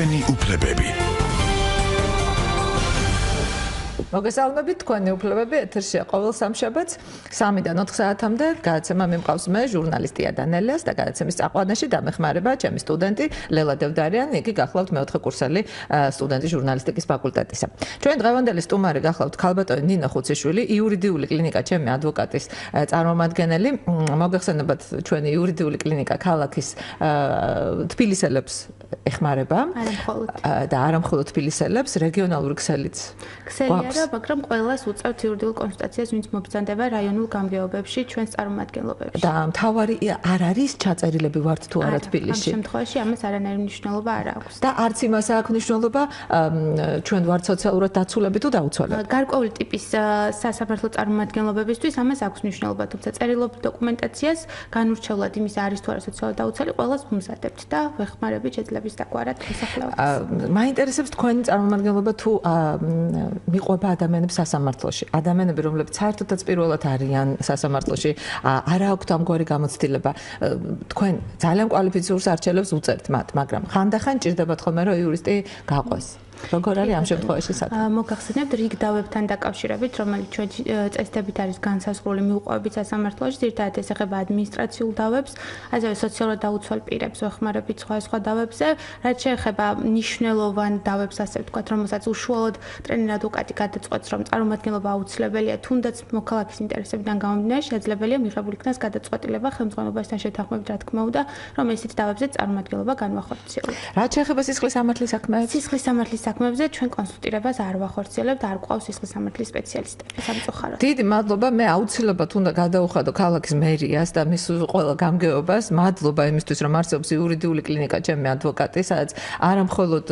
თქვენი უფლებები. მოგესალმებით, თქვენი უფლებები ეთერშია ყოველ სამშაბათს 3-დან 4 საათამდე. გადაცემა მიმყავს მე, ჟურნალისტი დანელიას და გადაცემის წამყვანაში დამეხმარება ჩემი სტუდენტი ლელა დევდარიანი. იგი გახლავთ მეოთხე კურსელი სტუდენტი ჟურნალისტიკის ფაკულტეტისა. ჩვენ დღევანდელი სტუმარი გახლავთ ქალბატონი ნინო ხუციშვილი, იურიდიული კლინიკა ჩემი ადვოკატის წარმომადგენელი. მოგეხსენებათ, ჩვენი იურიდიული კლინიკა ქალაქის თბილისელებს ეხმარება და არა მხოლოდ თბილისელებს, რეგიონალური ქსელიც. მაგრამ ყველას უწევთ იურიდიულ კონსულტაციას, ვინც მობრძანდება რაიონულ გამგეობებში, ჩვენს წარმომადგენლობებში. და მთავარი არ არის ჩაწერილები ვართ თუ არა თბილისში. ამ შემთხვევაში ამას არანაირი მნიშვნელობა არ აქვს. და არც იმას აქვს მნიშვნელობა, ჩვენ ვართ სოციალურად დაცულები თუ დაუცველები. გარკვეული ტიპის სასამართლო წარმომადგენლობებისთვის ამას აქვს მნიშვნელობა, თუმცა წერილობ დოკუმენტაციას განურჩევლად იმის არის თუ არა სოციალურად დაუცველი, ყველას ვუმზადებთ და ვეხმარებით შეძლებს დაგვარად მოსახლეობას. მაინტერესებს თქვენი წარმომადგენლობა თუ მიყვება ადამიანებს სასამართლოში. ადამიანები, რომლებიც საერთოდაც პირველად არიან სასამართლოში, არ აქვთ ამგვარი გამოცდილება. თქვენ ძალიან კვალიფიცურს არჩევებს უწევთ მათ, მაგრამ ხანდახან ჭირდებათ ხოლმე რომ იურისტი გაყვეს. როგორ არის ამ შემთხვევაში საკითხი? მოგახსენებთ რიგ დავებთან დაკავშირებით, რომელიც ჩვენ წესდებით არის განსაზღვრული მივყვებით სასამართლოში, ძირითადად ეს ეხება ადმინისტრაციულ დავებს, ასევე სოციალურად დაუცველ პირებს ვეხმარებით სხვა დავებზე, რაც შეეხება მნიშვნელოვან დავებს, ასე ვთქვათ, რომელსაც უშუალოდ ტრენერ ადვოკატი გადაწყვეტს, რომ წარმომადგენლობა აუცილებელია, თუნდაც მოქალაქის ინტერესებიდან გამომდინარე, შესაძლებელია მიღებული იქნას გადაწყვეტილება ხელმძღვანელობასთან შეთანხმებით, რა თქმა უნდა, რომ ესეთ დავებზე წარმომადგენლობა განვახორციელოთ. რაც შეეხება სისხლის სამართლის საქმეებს? სისხლის სამართლის საქმეებზე ჩვენ კონსულტირებას არ ვახორციელებთ, არ გვყავს სისხლის სამართლის სპეციალისტები სამწუხაროდ. დიდი მადლობა, მე აუცილებლად უნდა გადავუხადო ქალაქის მერიას და მის ყველა გამგეობას. მადლობა იმისთვის, რომ არსებობს იურიდიული კლინიკა ჩემი ადვოკატი, სადაც არა მხოლოდ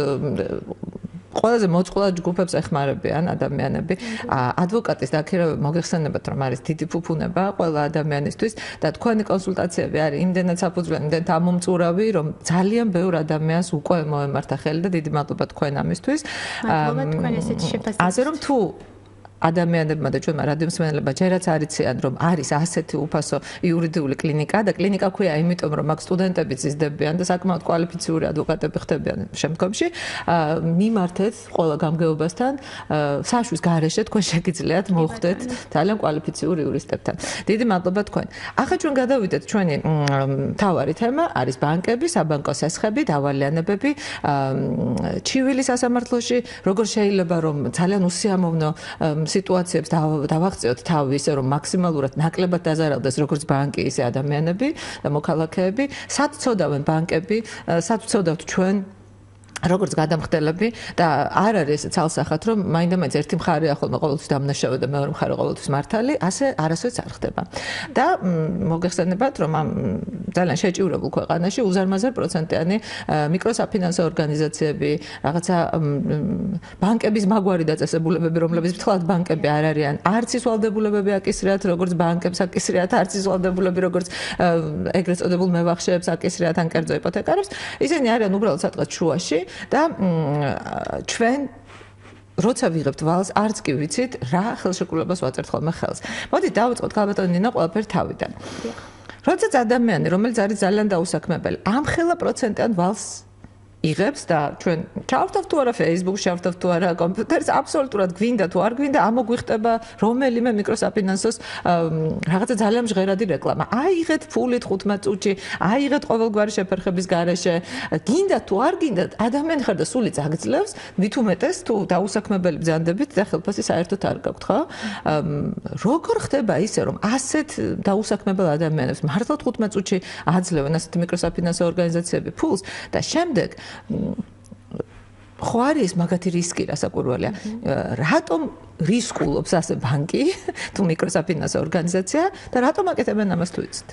ყველაზე მოწყვლად ჯგუფებს ეხმარებიან ადამიანები. ადვოკატის დაქირავება მოგეხსენებათ, რომ არის დიდი ფუფუნება ყველა ადამიანისთვის და თქვენი კონსულტაციები არის იმდენად საფუძვლიანი, იმდენად ამომწურავი, რომ ძალიან ბევრ ადამიანს უკვე მოემართა ხელი და დიდი მადლობა თქვენ ამისთვის. მადლობა თქვენ ესეთი შეფასება. ასე რომ თუ ადამიანებმა და ჩვენმა რადიომსმენელებმა ჯერაც არიციან, რომ არის ასეთი უფასო იურიდიული კლინიკა და კლინიკა ქვია იმიტომ, რომ აქ სტუდენტებიც იზრდებიან და საკმაოდ კვალიფიციური ადვოკატები ხდებიან შემდგომში, მიმართეთ ყველა გამგეობასთან, საშვის გარეშე თქვენ შეგიძლიათ მოხვდეთ ძალიან კვალიფიციურ იურისტებთან. დიდი მადლობა თქვენ. ახლა ჩვენ გადავიდეთ ჩვენი მთავარი თემა არის ბანკები, საბანკო სესხები, დავალიანებები, ჩივილი სასამართლოში, როგორ შეიძლება რომ ძალიან უსიამოვნო სიტუაციებს დავაღწიოთ თავი ისე რომ მაქსიმალურად ნაკლებად დაზარავდეს როგორც ბანკი ისე ადამიანები და მოქალაქეები, სად ცოდავენ ბანკები, სად ვცოდავთ ჩვენ როგორც გადამხდელები და არ არის ცალსახად რომ მაინდა-მაინც ერთი მხარეა ხოლმე ყოველთვის დამნაშავე და მეორე მხარე ყოველთვის მართალი, ასე არასოდეს არ ხდება. და მოგეხსენებათ რომ ამ ძალიან შეჭიურებულ ქვეყანაში უზარმაზარ პროცენტიანი მიკროსაფინანსო ორგანიზაციები, რაღაცა ბანკების მაგვარი დაწესებულებები, რომლებიც მთლად ბანკები არ არიან, არც ის ვალდებულებები აკისრიათ, როგორც ბანკებს აკისრიათ, არც ის ვალდებულებები, როგორც ეგრეთ წოდებულ მევახშეებს აკისრიათ ან კერძო იპოთეკარებს, ისინი არიან უბრალოდ სადღაც შუაში. და ჩვენ როცა ვიღებთ ვალს, არც კი ვიცით რა ხელშეკრულებას ვაწერთ ხოლმე ხელს. მოდით დავიწყოთ ქალბატონი ნინო ყველაფერი თავიდან. როდესაც ადამიანი, რომელიც არის ძალიან დაუსაქმებელი, ამ ხელა პროცენტიან ვალს იღებს და ჩვენ ჩავთავთ თუ არა Facebook-ში, ჩავთავთ თუ არა კომპიუტერს, აბსოლუტურად გვინდა თუ არ გვინდა, ამოგვიხდება რომელიმე მიკროსაფინანსოს რაღაცა ძალიან ჟღერადი რეკლამა. აიღეთ ფულით 15 წუთში, აიღეთ ყოველგვარი შეფერხების გარეშე, გინდა თუ არ გინდა, ადამიანი ხარ და სული წაგძლევს, მით უმეტეს თუ დაუსაქმებელი ბრძანდებით და ხელფასი საერთოდ არ გაქვთ, ხო? როგორ ხდება ისე, რომ ასეთ დაუსაქმებელ ადამიანებს მართლა 15 წუთში აძლევენ ასეთი მიკროსაფინანსო ორგანიზაციები ფულს და შემდეგ ხო არის მაგათი რისკი რასაკვირველია. რატომ რისკულობს ასე ბანკი თუ მიკროსაფინანსო ორგანიზაცია და რატომ აკეთებენ ამას თუ იცით?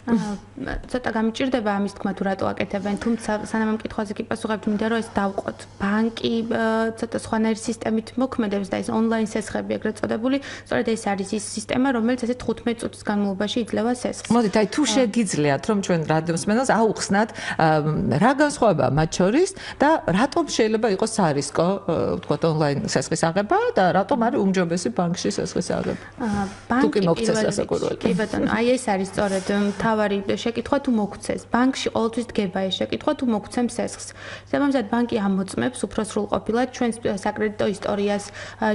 ცოტა გამიჭირდება ამის თქმა თუ რატო აკეთებენ, თუმცა სანამ ამ კითხვაზე კი პასუხობთ, მინდა რომ ეს დავყოთ. ბანკი ცოტა სხვანაირი სისტემით მოქმედებს და ეს ონლაინ სესხები ეგრეთ წოდებული, სწორედ ეს არის ის სისტემა, რომელიც ესე 15 წუთის განმავლობაში იძლევა სესხს. მოდით, აი თუ შეგიძლიათ რომ ჩვენ რადიომსმენელს აუხსნათ რა განსხვავებაა მათ შორის და რატომ შეიძლება იყოს სარისკო, ვთქვათ, ონლაინ სესხის აღება და რატომ არის უმჯობესი უმთავრესი ბანკში სესხის აღება. თუ კი მოგცეს რასაკვირველია. კი ბატონო, აი ეს არის სწორედ მთავარი შეკითხვა თუ მოგცეს. ბანკში ყოველთვის დგება ეს შეკითხვა თუ მოგცემ სესხს. ზოგადად ბანკი ამოწმებს უფრო სრულყოფილად ჩვენს საკრედიტო ისტორიას,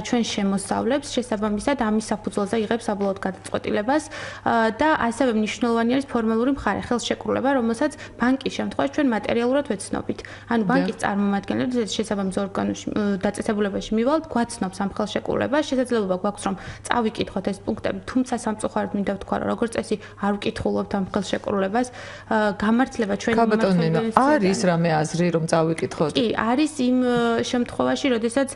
ჩვენს შემოსავლებს, შესაბამისად ამის საფუძველზე იღებს საბოლოოდ გადაწყვეტილებას და ასევე მნიშვნელოვანი არის ფორმალური მხარე, ხელშეკრულება, რომელსაც ბანკის შემთხვევაში ჩვენ მატერიალურად ვეცნობით. ანუ ბანკის წარმომადგენლები შესაბამის ორგანოში დაწესებულებაში მივალთ, გვაცნობს ამ ხელშეკრულებას, შესაძლებლობა გვაქვს რომ წავიკითხოთ ეს პუნქტები, თუმცა სამწუხაროდ მინდა ვთქვა რომ როგორც წესი არ ვკითხულობთ ამ ხელშეკრულებას, გამართლება ჩვენი მმართველობის არის რამე აზრი რომ წავიკითხოთ? კი, არის იმ შემთხვევაში, როდესაც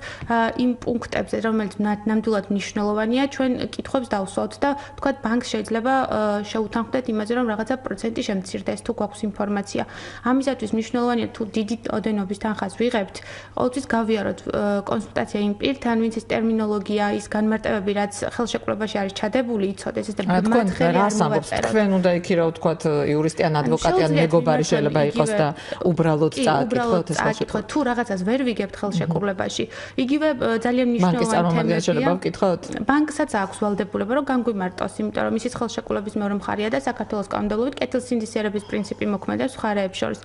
იმ პუნქტებზე, რომელიც ნამდვილად მნიშვნელოვანია, ჩვენ კითხვებს დავსვათ და თქვათ ბანკს შეიძლება შეუთანხმდეთ იმაზე, რომ რაღაცა პროცენტი შემცირდეს თუ გვაქვს ინფორმაცია. ამისათვის მნიშვნელოვანია თუ დიდი ოდენობის თანხას ვიღებთ, ყოველთვის გავიაროთ კონსულტაცია იმ პირთან, ვინც ეს ტერმინოლოგია, ის განმარტებები, რაც ხელშეკრულებაში არის ჩადებული, იცოდეს ეს და მათხელი არ მოვწეროთ. თქვენ უნდა იქ რა ვთქვათ, იურისტი ან ადვოკატი ან მეგობარი შეიძლება იყოს და უბრალოდ წააკითხოთ ეს ხელშეკრულება. თუ რაღაცას ვერ ვიგებთ ხელშეკრულებაში, იგივე ძალიან მნიშვნელოვანი თემებია. შეიძლება ვკითხოთ? ბანკსაც აქვს ვალდებულება, რომ განგვიმარტოს, იმიტომ რომ ისიც ხელშეკრულების მეორე მხარეა და საქართველოს კანონმდებლობით კეთილსინდისიერების პრინციპი მოქმედებს მხარეებს შორის.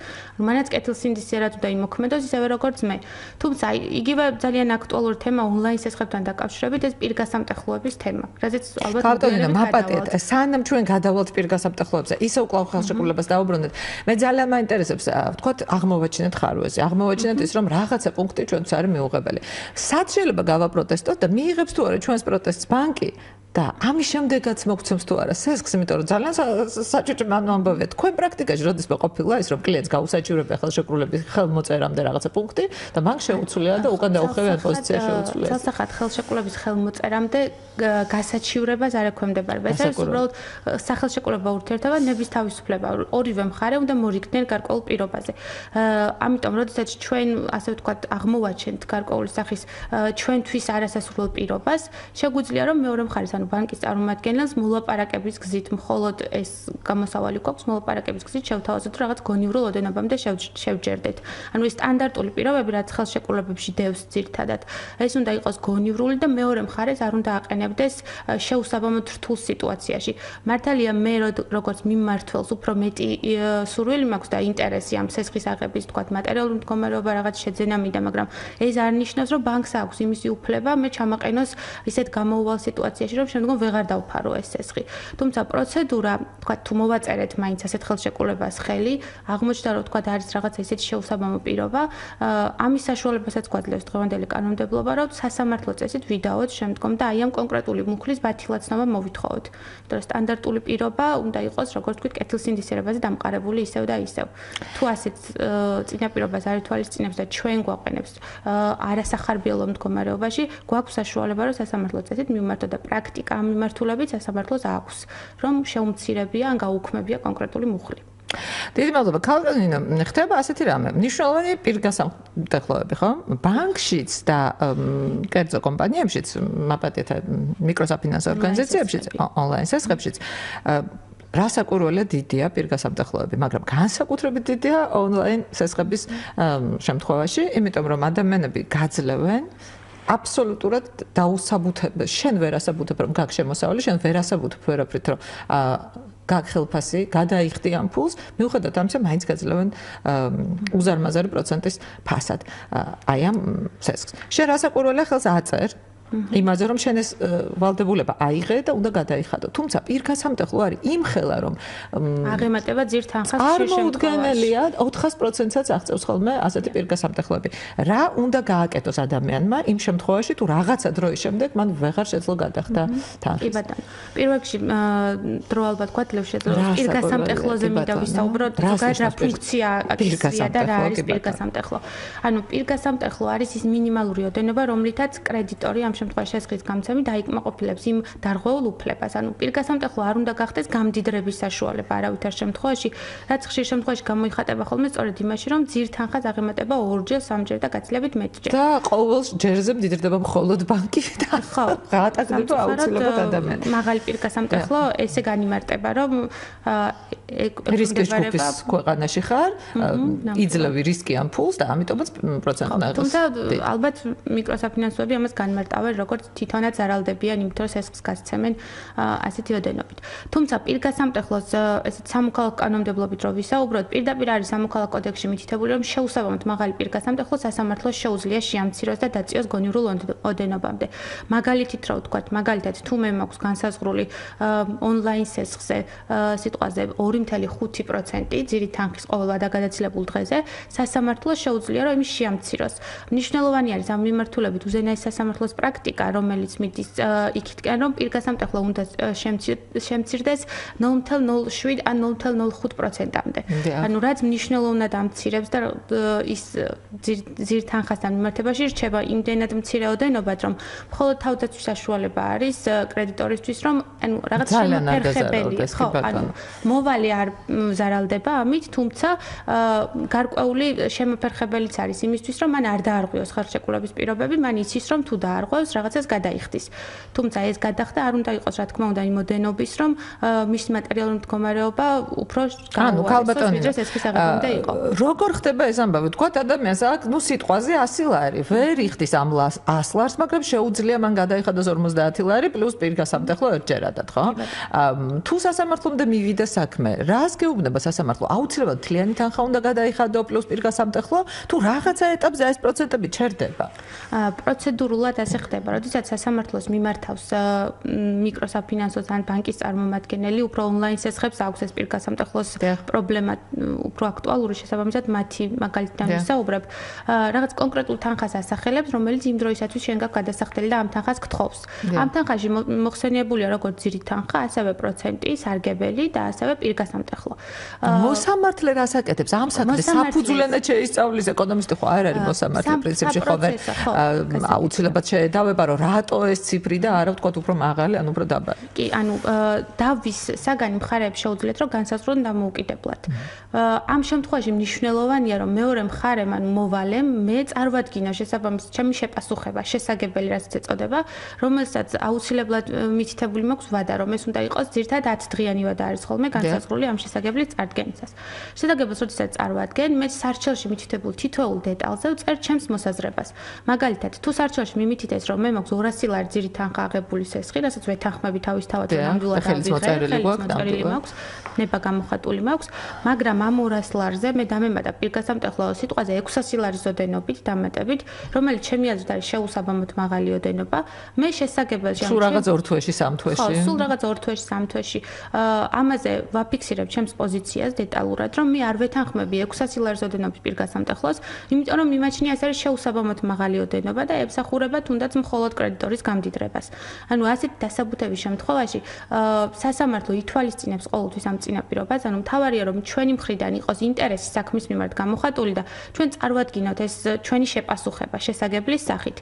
მანაც კეთილსინდისიერად უნდა იმოქმედოს ისევე როგორც მე. თუმცა იგივე ძალიან აქტუალური თემა ონლაინ სესხებთან დაკავშირებით ეს პირგასამტეხლოების თემა. რაზეც ალბათ მაპატეთ, სანამ ჩვენ გადავალთ პირგასამტეხლოებზე, ისე უკვლავ ხელშეკრულებას დაუბრუნდეთ. მე ძალიან მაინტერესებს, ვთქვათ, აღმოვაჩინეთ ხარვეზე. აღმოვაჩინეთ ის, რომ რაღაცა პუნქტი ჩვენც არის მიუღებელი. სად შეიძლება გავაპროტესტოთ და მიიღებს თუ არა ჩვენს პროტესტს ბანკი? და ამის შემდეგაც მოგცემს თუ არა სესხს, იმიტომ რომ ძალიან საჭირო ამბავია. თქვენ პრაქტიკაში როდესმე ყოფილა ის, რომ კლიენტს გაუსაჭიროებია ხელშეკრულების ხელმოწერამდე რაღაცა პუნქტი და ბანკს შეუცვლია და უკან დაუხევიან პოზიცია შეუცვლია. ცალსახად ხელშეკრულების ხელმოწერამდე გასაჩივრებას არ ექვემდებარება. ეს არის უბრალოდ სახელშეკრულება ურთიერთობა, ნების თავისუფლება. ორივე მხარე უნდა მორიგდნენ გარკვეულ პირობაზე. ამიტომ, როდესაც ჩვენ, ასე ვთქვათ, აღმოვაჩენთ გარკვეული სახის ჩვენთვის არასასურველ პირობას, შეგვიძლია რომ მეორე მხარეს ბანკის წარმომადგენელს მოლაპარაკების გზით მხოლოდ ეს გამოსავალი გვაქვს, მოლაპარაკების გზით შევთავაზოთ რაღაც გონივრულ ოდენობამდე შევჯერდეთ. ანუ ეს სტანდარტული პირობები, რაც ხელშეკრულებებში დევს ძირთადად, ეს უნდა იყოს გონივრული და მეორე მხარეს არ უნდა აყენებდეს შეუსაბამოდ რთულ სიტუაციაში. მართალია მე როგორც მიმმართველს უფრო მეტი სურვილი მაქვს და ინტერესი ამ სესხის აღების, თქვათ, მატერიალური მდგომარეობა რაღაც შეძენა მინდა, მაგრამ ეს არ ნიშნავს, რომ ბანკს აქვს იმისი უფლება მე ჩამაყენოს ისეთ გამოუვალ სიტუაციაში, რომ შემდგომ ვეღარ დავფარო ეს სესხი. თუმცა პროცედურა, თქვა თუ მოვაწერეთ მაინც ასეთ ხელშეკრულებას ხელი, აღმოჩნდა რომ თქვა არის რაღაცა ისეთი შეუსაბამო პირობა, ამის საშუალებასაც გვაძლევს დღევანდელი კანონმდებლობა, რომ სასამართლო წესით ვიდაოთ შემდგომ და აი ამ კონკრეტული მუხლის ბათილაცნობა მოვითხოვოთ. იმიტომ რომ სტანდარტული პირობა უნდა იყოს, როგორც ვთქვით, კეთილსინდისიერებაზე დამყარებული ისევ და ისევ. თუ ასეთ წინაპირობას არ ითვალისწინებს და ჩვენ გვაყენებს არასახარბიელო მდგომარეობაში, გვაქვს საშუალება, რომ სასამართლო წესით მივმართოთ და პრაქტიკა ამ მიმართულებით სასამართლოს აქვს, რომ შეუმცირებია ან გაუქმებია კონკრეტული მუხლი. დიდი მადლობა. ქალბატონო, ხდება ასეთი რამე. მნიშვნელოვანი პირგასამტეხლოები, ხო? ბანკშიც და კერძო კომპანიებშიც, მაპატეთ მიკროსაფინანსო ორგანიზაციებშიც, ონლაინ სესხებშიც რასაკვირველია დიდია პირგასამტეხლოები, მაგრამ განსაკუთრებით დიდია ონლაინ სესხების შემთხვევაში, იმიტომ რომ ადამიანები გაძლევენ აბსოლუტურად დაუსაბუთებელ, შენ ვერ ასაბუთებ რომ გაქვს შემოსავალი, შენ ვერ ასაბუთებ ვერაფრით რომ გაქვს ხელფასი, გადაიხდი ამ ფულს, მიუხედავად ამისა, მაინც გაძლევენ უზარმაზარი პროცენტის ფასად. აი ამ სესხს. შენ რასაკვირველია ხელს აწერ იმაზე რომ შენ ეს ვალდებულება აიღე და უნდა გადაიხადო. თუმცა პირგასამტეხლო არის იმ ხელა რომ აღემატება ძირთანხას შემთხვევაში 400%-საც აღწევს ხოლმე ასეთი პირგასამტეხლოები. რა უნდა გააკეთოს ადამიანმა იმ შემთხვევაში თუ რაღაცა დროის შემდეგ მან ვეღარ შეძლო გადახდა თანხის. კი ბატონო. პირველ რიგში დრო ალბათ გვაძლევს შეძლო პირგასამტეხლოზე მინდა ვისაუბროთ, ზოგადად რა ფუნქცია აქცია და რა არის პირგასამტეხლო. ანუ პირგასამტეხლო არის ის მინიმალური ოდენობა, რომლითაც კრედიტორი ამ შემთხვევაში სესხის გამცემი დაიკმაყოფილებს იმ დარღვეულ უფლებას. ანუ პირგასამტეხლო არ უნდა გახდეს გამდიდრების საშუალება არავითარ შემთხვევაში, რაც ხშირ შემთხვევაში გამოიხატება ხოლმე სწორედ იმაში, რომ ძირთანხას აღემატება 2-ჯერ, 3-ჯერ და გაცილებით მეტჯერ. და ყოველ ჯერზე მდიდრდება მხოლოდ ბანკი და ხო, გაატაკდება აუცილებლად ადამიანი. მაღალი პირგასამტეხლო ესე განიმარტება, რომ რისკის ჯგუფის ქვეყანაში ხარ, იძლევი რისკიან ფულს და ამიტომაც პროცენტი ნაიღოს. თუმცა ალბათ მიკროსაფინანსოები ამას განმარტავენ იკავენ როგორც თვითონაც არალდებიან, იმიტომ რომ სესხს გასცემენ ასეთი ოდენობით. თუმცა პირგასამტეხლოს ესეთ სამოქალაქო კანონმდებლობით რო ვისაუბროთ, პირდაპირ არის სამოქალაქო კოდექსში მითითებული, რომ შეუსაბამოდ მაღალი პირგასამტეხლო სასამართლოს შეუძლია შეამციროს და დაწიოს გონივრულ ოდენობამდე. მაგალითით რა ვთქვათ, მაგალითად თუ მე მაქვს განსაზღვრული ონლაინ სესხზე სიტყვაზე 2.5% ძირი თანხის ყოველ ვადაგადაცილებულ დღეზე, სასამართლოს შეუძლია რომ იმის შეამციროს. მნიშვნელოვანი არის ამ მიმართულებით უზენაესი სასამართლოს პრაქტიკა, რომელიც მიდის იქითკენ, რომ პირგასამტეხლო უნდა შემცირდეს 0.07 ან 0.05%-მდე. ანუ რაც მნიშვნელოვნად ამცირებს და ის ძირ თანხასთან მიმართებაში რჩება იმდენად მცირე ოდენობა, რომ მხოლოდ თავდაცვის საშუალება არის კრედიტორისთვის, რომ ანუ რაღაც შემოფერხებელი, ხო, ანუ მოვალი არ ზარალდება ამით, თუმცა გარკვეული შემოფერხებელიც არის იმისთვის, რომ მან არ დაარღვიოს ხელშეკრულების პირობები, მან იცის, რომ თუ დაარღვევს, რაღაცას გადაიხდის. თუმცა ეს გადახდა არ უნდა იყოს, რა თქმა უნდა, იმ ოდენობის, რომ მის მატერიალური მდგომარეობა უფრო გაუარესოს, ვიდრე სესხის აღება უნდა იყოს. როგორ ხდება ეს ამბავი? თქვათ ადამიანს აქვს, ნუ სიტყვაზე 100 ლარი, ვერ იხდის ამ 100 ლარს, მაგრამ შეუძლია მან გადაიხადოს 50 ლარი პლუს პირგასამტეხლო ერთჯერადად, ხო? თუ სასამართლომდე მივიდა საქმე, რას გეუბნება სასამართლო? აუცილებლად თლიანი თანხა უნდა გადაიხადო პლუს პირგასამტეხლო, თუ რაღაცა ეტაპზე ეს პროცენტები ჩერდება? პროცედურულად ასე ხდება, როდესაც სასამართლოს მიმართავს მიკროსაფინანსოს ან ბანკის წარმომადგენელი, უფრო ონლაინ სესხებს აქვს ეს პირგასამტეხლოს პრობლემა უფრო აქტუალური, შესაბამისად მათი მაგალითთან ვისაუბრებ, რაღაც კონკრეტულ თანხას ასახელებს, რომელიც იმ დროისათვის შენ გაქვს გადასახდელი და ამ თანხას გთხოვს. ამ თანხაში მოხსენიებულია როგორც ძირი თანხა, ასევე პროცენტი, სარგებელი და ასევე პირგასამტეხლო. მოსამართლე რას აკეთებს? ამ საქმეს საფუძვლიანად შეისწავლის ეკონომისტი ხო არ არის მოსამართლე პრინციპში ხო ვერ აუცილებლად შეედავება, რომ რატო ეს ციფრი და არა ვთქვათ უფრო მაღალი ან უფრო დაბალი. კი, ანუ დავის საგანი მხარეებს შეუძლიათ, რომ განსაზღვრონ დამოუკიდებლად. ამ შემთხვევაში მნიშვნელოვანია, რომ მეორე მხარემ ან მოვალემ მე წარვადგინა შესაბამის ჩემი შეპასუხება, შესაგებელი რაც ეწოდება, რომელსაც აუცილებლად მითითებული მაქვს ვადა, რომ ეს უნდა იყოს ძირთად 10 დღიანი ვადა არის ხოლმე განსაზღვრული ამ შესაგებლის წარდგენისას. შესაძლებლობას როდესაც წარვადგენ, მე სარჩელში მითითებულ თითოეულ დეტალზე ვწერ ჩემს მოსაზრებას. მაგალითად, თუ სარჩელში მიმითითეს, რომ მე მაქვს 200 ლარი ძირი თანხა აღებული სესხი, რასაც ვეთანხმები თავისთავად ნამდვილად აღიღე, მაქვს, ნება გამოხატული მაქვს, მაგრამ ამ 200 ლარზე მე დამემატა პირგასამტეხლო სიტყვაზე 600 ლარის ოდენობით დამატებით, რომელიც ჩემი აზრით არის შეუსაბამოდ მაღალი ოდენობა. მე შესაძლებელია სულ რაღაც 2 თვეში, 3 თვეში. ხო, სულ რაღაც 2 თვეში, 3 თვეში. ამაზე ვაფიქსირებ ჩემს პოზიციას დეტალურად, რომ მე არ ვეთანხმები 600 ლარის ოდენობის პირგასამტეხლოს, იმიტომ რომ მიმაჩნია ეს არის შეუსაბამოდ მაღალი ოდენობა და ემსახურება თუნდაც მხოლოდ კრედიტორის გამდიდრებას. ანუ ასეთ დასაბუთების შემთხვევაში სასამართლო ითვალისწინებს ყოველთვის ამ წინაპირობას, ანუ მთავარია რომ ჩვენი მხრიდან იყოს ინტერესი საქმის მიმართ გამოხატული და ჩვენ წარვადგინოთ ეს ჩვენი შეპასუხება შესაგებლის სახით.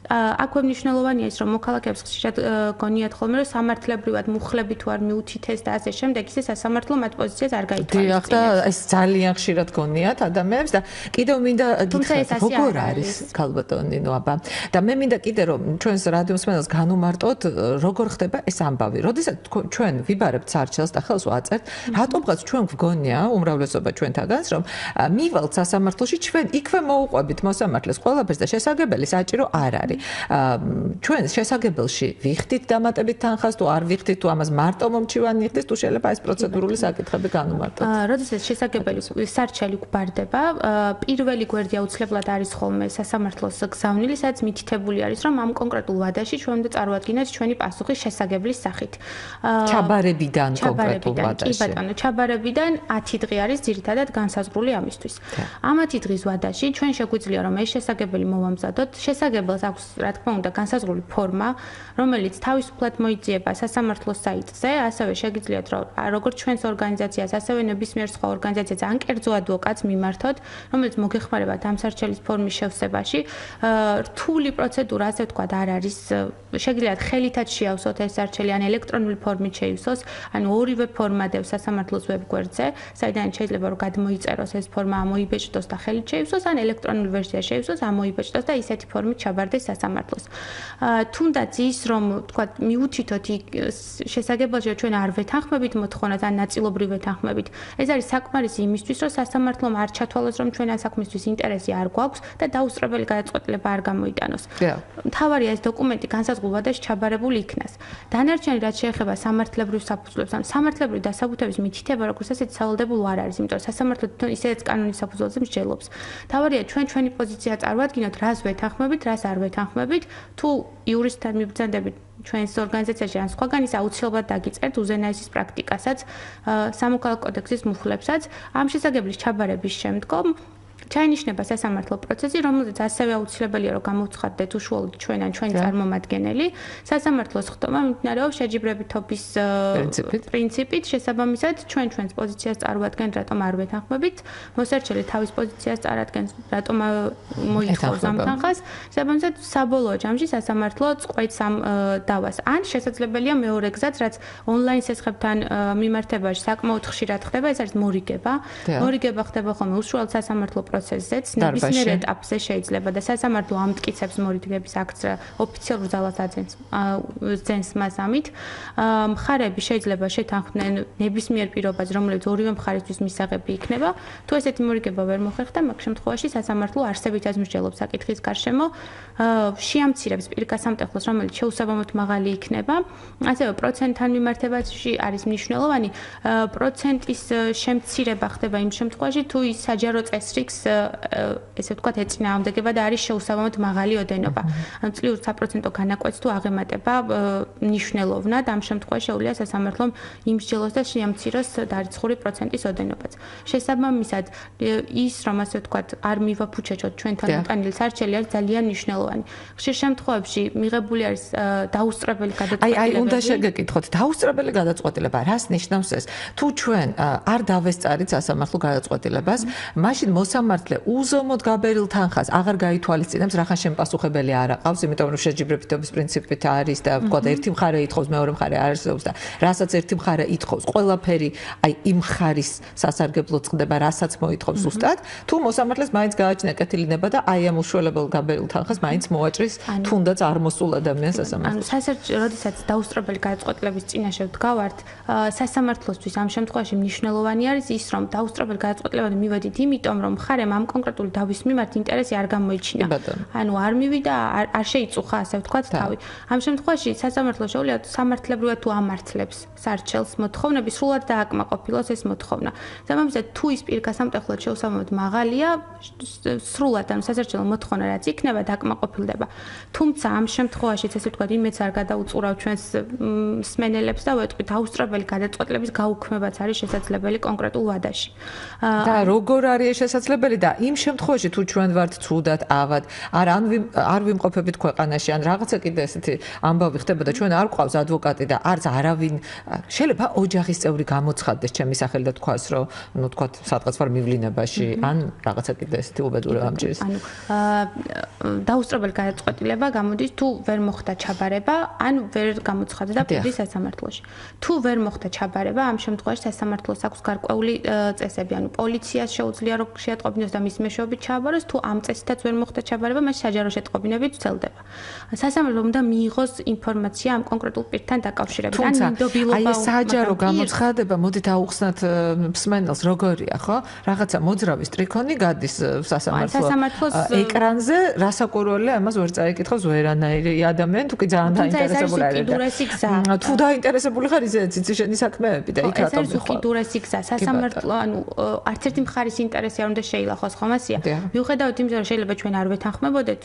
აქვე მნიშვნელოვანია ის რომ მოქალაქეებს ხშირად გონიათ ხოლმე რომ სამართლებრივად მუხლები თუ არ მიუთითეს და ასე შემდეგ ისე სასამართლო მათ პოზიციას არ გაითვალისწინებს. დიახ და ეს ძალიან ხშირად გონიათ ადამიანებს და კიდევ მინდა როგორ არის ქალბატონი ნინო აბა და მე მინდა კიდე რომ ჩვენს რადიოსმენელს განუმარტოთ როგორ ხდება ეს ამბავი. როდესაც ჩვენ ვიბარებთ სარჩელს და ხელს ვაწერთ, რატომღაც ჩვენ გვგონია უმრავლესობა ჩვენთაგანს რომ მივალთ სასამართლოში ჩვენ იქვე მოუყვებით მოსამართლეს ყველაფერს და შესაძლებელი საჭირო არ არის. ჩვენ შესაძლებელში ვიხდით დამატებით თანხას თუ არ ვიხდით თუ ამას მარტო მომჩივანი ხდით თუ შეიძლება ეს პროცედურული საკითხები განუმარტოთ. როდესაც შესაძლებელი სარჩელი გვბარდება, პირველი გვერდი აუცილებლად არის ხოლმე სასამართლოს გზავნილი, სადაც მითითებული არის რომ ამ კონკრეტულ ვადაში ჩვენ უნდა წარვადგინოთ ჩვენი პასუხი შესაძლებლის სახით. ჩაბარებიდან კონკრეტულ ვადაში. კი ბატონო, ჩაბარებიდან 10 დღე არის ძირითადად განსაზღვრული ამისთვის. ამ 10 დღის ვადაში ჩვენ შეგვიძლია რომ ეს შესაძლებელი მოვამზადოთ. შესაძლებელს აქვს რა თქმა უნდა განსაზღვრული ფორმა, რომელიც თავისუფლად მოიძიება სასამართლოს საიტზე, ასევე შეგიძლიათ რომ როგორც ჩვენს ორგანიზაციას, ასევე ნებისმიერ სხვა ორგანიზაციას ან კერძო ადვოკატს მიმართოთ, რომელიც მოგეხმარებათ ამ სარჩელის ფორმის შევსებაში. რთული პროცედურა, ასე ვთქვათ, არ არის. შეგიძლიათ ხელითაც შეავსოთ ეს სარჩელი ან ელექტრონული ფორმით შეივსოს, ანუ ორივე ფორმა დევს სასამართლოს ვებგვერდზე, საიდან შეიძლება რომ გადმოიწეროს ეს ფორმა, ამოიბეჭდოს და ხელით შეივსოს, ან ელექტრონული ვერსია შეივსოს, ამოიბეჭდოს და ისეთი ფორმით ჩაბარდეს სასამართლოს. თუნდაც ის რომ ვთქვათ, მიუთითოთ შესაძლებელია ჩვენ არ ვეთანხმებით მოთხოვნას ან ნაწილობრივ ვეთანხმებით. ეს არის საკმარისი იმისთვის, რომ სასამართლომ არ ჩათვალოს, რომ ჩვენ ამ საქმისთვის ინტერესი არ გვაქვს და დაუსწრებელი გადაწყვეტილება არ გამოიტანოს. მთავარია ეს დოკუმენტი განსაზღვრულ ვადაში ჩაბარებული იქნას. დანარჩენი რაც შეეხება სამართლებრივ საფუძვლებს, ან სამართლებრივი დასაბუთების მითითება როგორც ასეთი სავალდებულო არ არის, იმიტომ რომ სასამართლო თვითონ ისედაც კანონის საფუძველზე მსჯელობს. მთავარია ჩვენი პოზიცია წარვადგინოთ, რას ვეთანხმებით, რას არ ვეთანხმებით, თუ იურისტთან მიბრძანდებით ჩვენს ორგანიზაციაში ან სხვაგან ის აუცილებლად დაგიწერთ უზენაესის პრაქტიკასაც, სამოქალაქო კოდექსის მუხლებსაც. ამ შესაძლებლობის ჩაბარების შემდგომ ჩაინიშნება სასამართლო პროცესი, რომელზეც ასევე აუცილებელია რომ გამოვცხადდეთ უშუალოდ ჩვენ ან ჩვენი წარმომადგენელი. სასამართლოს ხდომა მიმდინარეობს შეჯიბრებითობის პრინციპით, შესაბამისად ჩვენს პოზიციას წარუადგენთ, რატომ არ ვეთანხმებით, მოსარჩელი თავის პოზიციას წარადგენს, რატომ მოითხოვს ამ თანხას. შესაბამისად საბოლოო ჯამში სასამართლო წყვეტს ამ დავას. ან შესაძლებელია მეორე გზაც, რაც ონლაინ სესხებთან მიმართებაში საკმაოდ ხშირად ხდება, ეს არის მორიგება. მორიგება ხდება ხოლმე უშუალოდ სასამართლო პროცესზეც ნებისმიერ ეტაპზე შეიძლება და სასამართლო ამტკიცებს მორიგების აქტს ოფიციალურ ძალას აძენს მას ამით. მხარეები შეიძლება შეთანხმდნენ ნებისმიერ პირობას, რომელიც ორივე მხარისთვის მისაღები იქნება. თუ ესეთი მორიგება ვერ მოხერხდა, მაგ შემთხვევაში სასამართლო არსებითაც მსჯელობს საკითხის გარშემო, შეამცირებს პირგასამტეხლოს, რომელიც შეუსაბამოდ მაღალი იქნება. ასევე პროცენტთან მიმართებაში არის მნიშვნელოვანი პროცენტის შემცირება ხდება იმ შემთხვევაში, თუ ის საჯარო წესრიგს ესე ვთქვათ ეწინააღმდეგება და არის შეუსაბამოდ მაღალი ოდენობა. ანუ წლიურ საპროცენტო განაკვეთს თუ აღემატება მნიშვნელოვნად, ამ შემთხვევაში შეუძლია სასამართლომ იმსჯელოს და შეამციროს დარიცხული პროცენტის ოდენობაც. შესაბამისად, ის რომ ასე ვთქვათ არ მივაფუჩეჩოთ ჩვენთან მოტანილი სარჩელი არის ძალიან მნიშვნელოვანი. ხშირ შემთხვევებში მიღებული არის დაუსწრებელი გადაწყვეტილებები. აი, უნდა შეგეკითხოთ, დაუსწრებელი გადაწყვეტილება რას ნიშნავს ეს? თუ ჩვენ არ დავესწარით სასამართლო გადაწყვეტილებას, მაშინ მოსამართლე უზომოდ გაბერილ თანხას აღარ გაითვალისწინებს, რახან შემპასუხებელი არ აყავს, იმიტომ რომ შეჯიბრებითობის პრინციპით არის და ვთქვათ, ერთი მხარე ითხოვს, მეორე მხარე არ არსებობს და რასაც ერთი მხარე ითხოვს, ყველაფერი აი იმ მხარის სასარგებლოდ წყდება, რასაც მოითხოვს ზუსტად, თუ მოსამართლეს მაინც გააჩნია კეთილინება და აი ამ უშუალებელ გაბერილ თანხას მაინც მოაჭრის, თუნდაც არ მოსულ ადამიანს სასამართლოს. როდესაც დაუსწრებელი გადაწყვეტილების წინაშე ვდგავართ, სასამართლოსთვის ამ შემთხვევაში მნიშვნელოვანი არის ის, რომ დაუსწრებელი გადაწყვეტილება მივედით იმიტომ, რომ მხარემ ამ კონკრეტული დავის მიმართ ინტერესი არ გამოიჩინა. ანუ არ მივიდა, არ შეიწუხა, ასე ვთქვათ, თავი. ამ შემთხვევაში სასამართლო შეუძლია სამართლებრივად თუ ამართლებს სარჩელს მოთხოვნები, სრულად დააკმაყოფილოს ეს მოთხოვნა. შესაბამისად, თუ ის პირგასამტეხლად შეუსაბამოდ მაღალია, სრულად ანუ სასარჩელო მოთხოვნა რაც იქნება, დააკმაყოფილდება. თუმცა ამ შემთხვევაშიც ესე ვთქვათ, იმეც არ გადაუწურავ ჩვენს მსმენელებს და ვეტყვით, დაუსწრებელი გადაწყვეტილების გაუქმებაც არის შესაძლებელი კონკრეტულ ვადაში. და როგორ არის შესაძლებელი და იმ შემთხვევაში თუ ჩვენ ვართ ცუდად ავად, არ ვიმყოფებით ქვეყანაში, ან რაღაცა კიდე ესეთი ამბავი ხდება და ჩვენ არ გვყავს ადვოკატი და არც არავინ, შეიძლება ოჯახის წევრი გამოცხადდეს ჩემი სახელი და თქვას, რომ ნუ თქვათ, სადღაც ვარ მივლინებაში, ან რაღაცა კიდე ესეთი უბედურება ამჭირის. ანუ დაუსწრებელი გადაწყვეტილება გამოდის თუ ვერ მოხდა ჩაბარება, ან ვერ გამოცხადდა პირის სასამართლოში. თუ ვერ მოხდა ჩაბარება, ამ შემთხვევაში სასამართლოს აქვს გარკვეული წესები, ანუ პოლიციას შეუძლია რომ შეატყობინოს და მის მეშვეობით ჩააბაროს, თუ ამ წესითაც ვერ მოხდა ჩაბარება, მას საჯარო შეტყობინებით ვრცელდება. სასამართლომ უნდა მიიღოს ინფორმაცია ამ კონკრეტულ პირთან დაკავშირებით, ან მინდობილობა. აი ეს საჯარო გამოცხადება, მოდით აუხსნათ მსმენელს, როგორია, ხო? რაღაცა მოძრავი სტრიქონი გადის სასამართლოს ეკრანზე, რასაკვირველია, ამას ვერ წაიკითხავს ვერანაირი ადამიანი, თუ კი ძალიან დაინტერესებული არის. თუ დაინტერესებული ხარ, იცი შენი საქმეები და იქ რატომ ეს არის უკიდურესი გზა. სასამართლო, ანუ არც ერთი მხარის ინტერესი არ უნდა შეილახოს, ხომ ასია? მიუხედავად იმისა, რომ შეიძლება ჩვენ არ ვეთანხმებოდეთ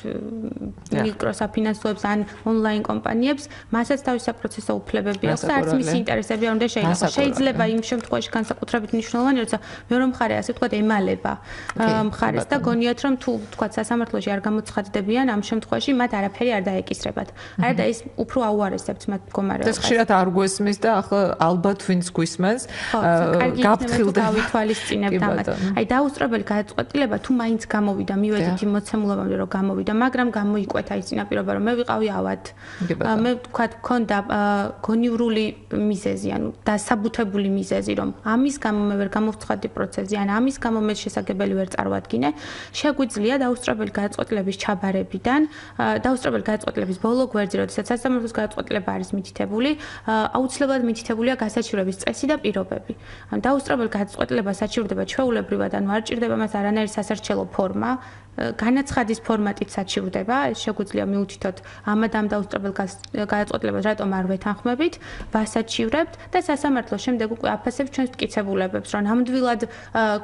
მიკროსაფინანსოებს ან ონლაინ კომპანიებს, მასაც თავის საპროცესო უფლებები აქვს და არც მისი ინტერესები არ უნდა შეილახოს. შეიძლება იმ შემთხვევაში განსაკუთრებით მნიშვნელოვანი, როცა მეორე მხარე ასე ვთქვათ ემალება მხარეს და გონიათ, რომ თუ ვთქვათ სასამართლოში არ გამოცხადდებიან, ამ შემთხვევაში მათ არაფერი არ დაეკისრებათ. არა და ის უფრო აუარესებს მათ მდგომარეობას. ეს ხშირად არ გვესმის და ახლა ალბათ ვინც გვისმენს, გაფრთხილდა გავითვალისწინებთ ამას. აი დაუსწრებელი გადაწყვეტილება თუ მაინც გამოვიდა, მივედით იმ მოცემულობამდე რომ გამოვიდა, მაგრამ გამოიკვეთა ის წინაპირობა, რომ მე ვიყავი ავად. მე ვთქვათ, მქონდა გონივრული მიზეზი, ანუ დასაბუთებული მიზეზი, რომ ამის გამო მე ვერ გამოვცხადდი პროცესზე, ან ამის გამო მე შესაძლებელი ვერ წარვადგინე, შეგვიძლია დაუსწრებელი გადაწყვეტილების ჩაბარებიდან, დაუსწრებელი გადაწყვეტილების ბოლო გვერდზე, როდესაც სასამართლოს გადაწყვეტილება არის მითითებული, აუცილებლად მითითებულია გასაჩივრების წესი და პირობები. ანუ დაუსწრებელი გადაწყვეტილება საჩივრდება ჩვეულებრივად, ანუ არ ჭირდება მას არანაირი სასარჩელო ფორმა, განაცხადის ფორმატით საჩივრდება, შეგვიძლია მივუჩითოთ ამად ამ დაუსწრებელ გადაწყვეტილებას რატომ არ ვეთანხმებით, ვასაჩივრებთ და სასამართლო შემდეგ უკვე აფასებს ჩვენს მტკიცებულებებს, რომ ნამდვილად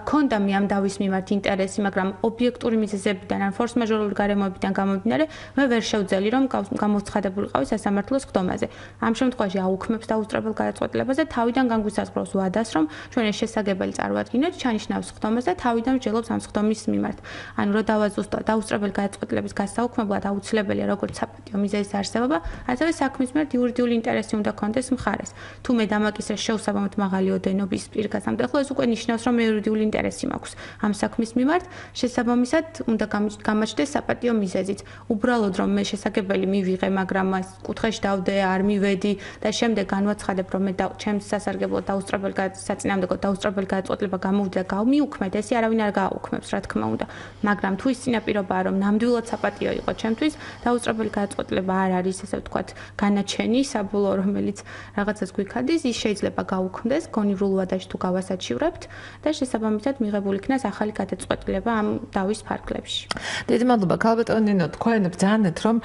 ქონდა მე ამ დავის მიმართ ინტერესი, მაგრამ ობიექტური მიზეზებიდან ან ფორს-მაჟორული გარემოებიდან გამომდინარე, მე ვერ შევძელი რომ გამოცხადებულიყავი სასამართლოს ხდომაზე. ამ შემთხვევაში აუქმებს დაუსწრებელ გადაწყვეტილებას და თავიდან განგვისაზღვროს ვადას, რომ ჩვენ ეს შესაძლებელი წარმოადგინოთ, ჩანიშნავს ხდომას და თავიდან ვჯელობს ამ ხდომის მიმართ. ანუ რომ დავაზუსტოთ დაუსწრებელი გადაწყვეტილების გასაუქმებლად აუცილებელია როგორც საპატიო მიზეზის არსებობა, ასევე საქმის მიმართ იურიდიული ინტერესი უნდა კონდეს მხარეს. თუ მე დამაკისრე შევსაბამოთ მაღალი ოდენობის პირგასამდე, ხო ეს უკვე ნიშნავს, რომ იურიდიული ინტერესი მაქვს ამ საქმის მიმართ, შესაბამისად უნდა გამაჩნდეს საპატიო მიზეზიც. უბრალოდ რომ მე შესაძლებელი მივიღე, მაგრამ მას კუთხეში დავდე, არ მივედი და შემდეგ განვაცხადებ, რომ მე ჩემს სასარგებლოდ დაუსწრებელ საწინააღმდეგოდ დაუსწრებელი გადაწყვეტილება გამოვიდა და გავმიუქმედ, ესე არავინ არ გააუქმებს, რა თქმა უნდა. მაგრამ თუ ის წინაპირობაა, რომ ნამდვილად საპატიო იყო ჩემთვის, დაუსწრებელი გადაწყვეტილება არ არის, ესე ვთქვათ, განაჩენი, საბოლოო, რომელიც რაღაცას გვიქადის, ის შეიძლება გაუქმდეს გონივრულ ვადაში თუ გავასაჩივრებთ და შესაბამისად მიღებული იქნას ახალი გადაწყვეტილება ამ დავის ფარგლებში. დიდი მადლობა, ქალბატონო ნინო, თქვენ ბრძანეთ, რომ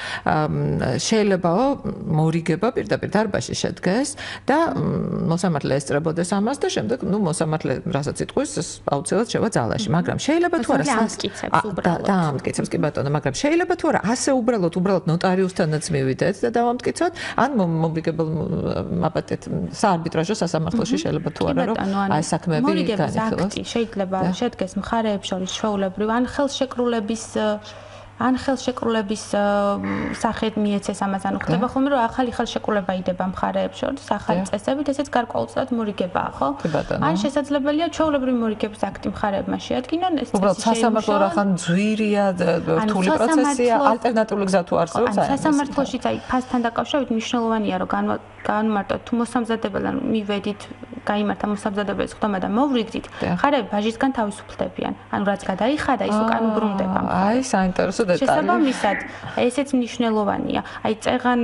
შეიძლებაო მორიგება პირდაპირ დარბაზში შედგეს და მოსამართლე ესწრებოდეს ამას და შემდეგ, მოსამართლე რასაც იტყვის, აუცილებლად შევა ძალაში, მაგრამ შეიძლება თუ არა დაამტკიცებს კი ბატონო, მაგრამ შეიძლება თუ არა ასე უბრალოდ ნოტარიუსთანაც მივიდეთ და დავამტკიცოთ, ან მომრიგებელ მაპატეთ საარბიტრაჟო სასამართლოში შეიძლება თუ არა რომ აი საქმეები განიხილოს. შეიძლება შედგეს მხარეებს შორის ჩვეულებრივ ან ხელშეკრულების სახით მიეცეს ამას, ანუ ხდება ხოლმე რომ ახალი ხელშეკრულება იდება მხარეებს შორის, ახალი წესებით, ესეც გარკვეულწილად მორიგებაა, ხო? ან შესაძლებელია ჩვეულებრივი მორიგების აქტი მხარეებმა შეადგინონ, ეს უბრალოდ სასამართლო რახან ძვირია, რთული პროცესია, ალტერნატიული გზა თუ არსებობს, აი სასამართლოშიც აი ფასთან დაკავშირებით მნიშვნელოვანია რომ განმარტოთ თუ მოსამზადებელთან მივედით, გაიმართა მოსამზადებელის ხდომა და მოვრიგდით, მხარეები ბაჟისგან თავისუფლდებიან. ანუ რაც გადაიხადა, ის უკან უბრუნდება. აი საინტერესო დეტალი. შესაბამისად, ესეც მნიშვნელოვანია. აი წეღან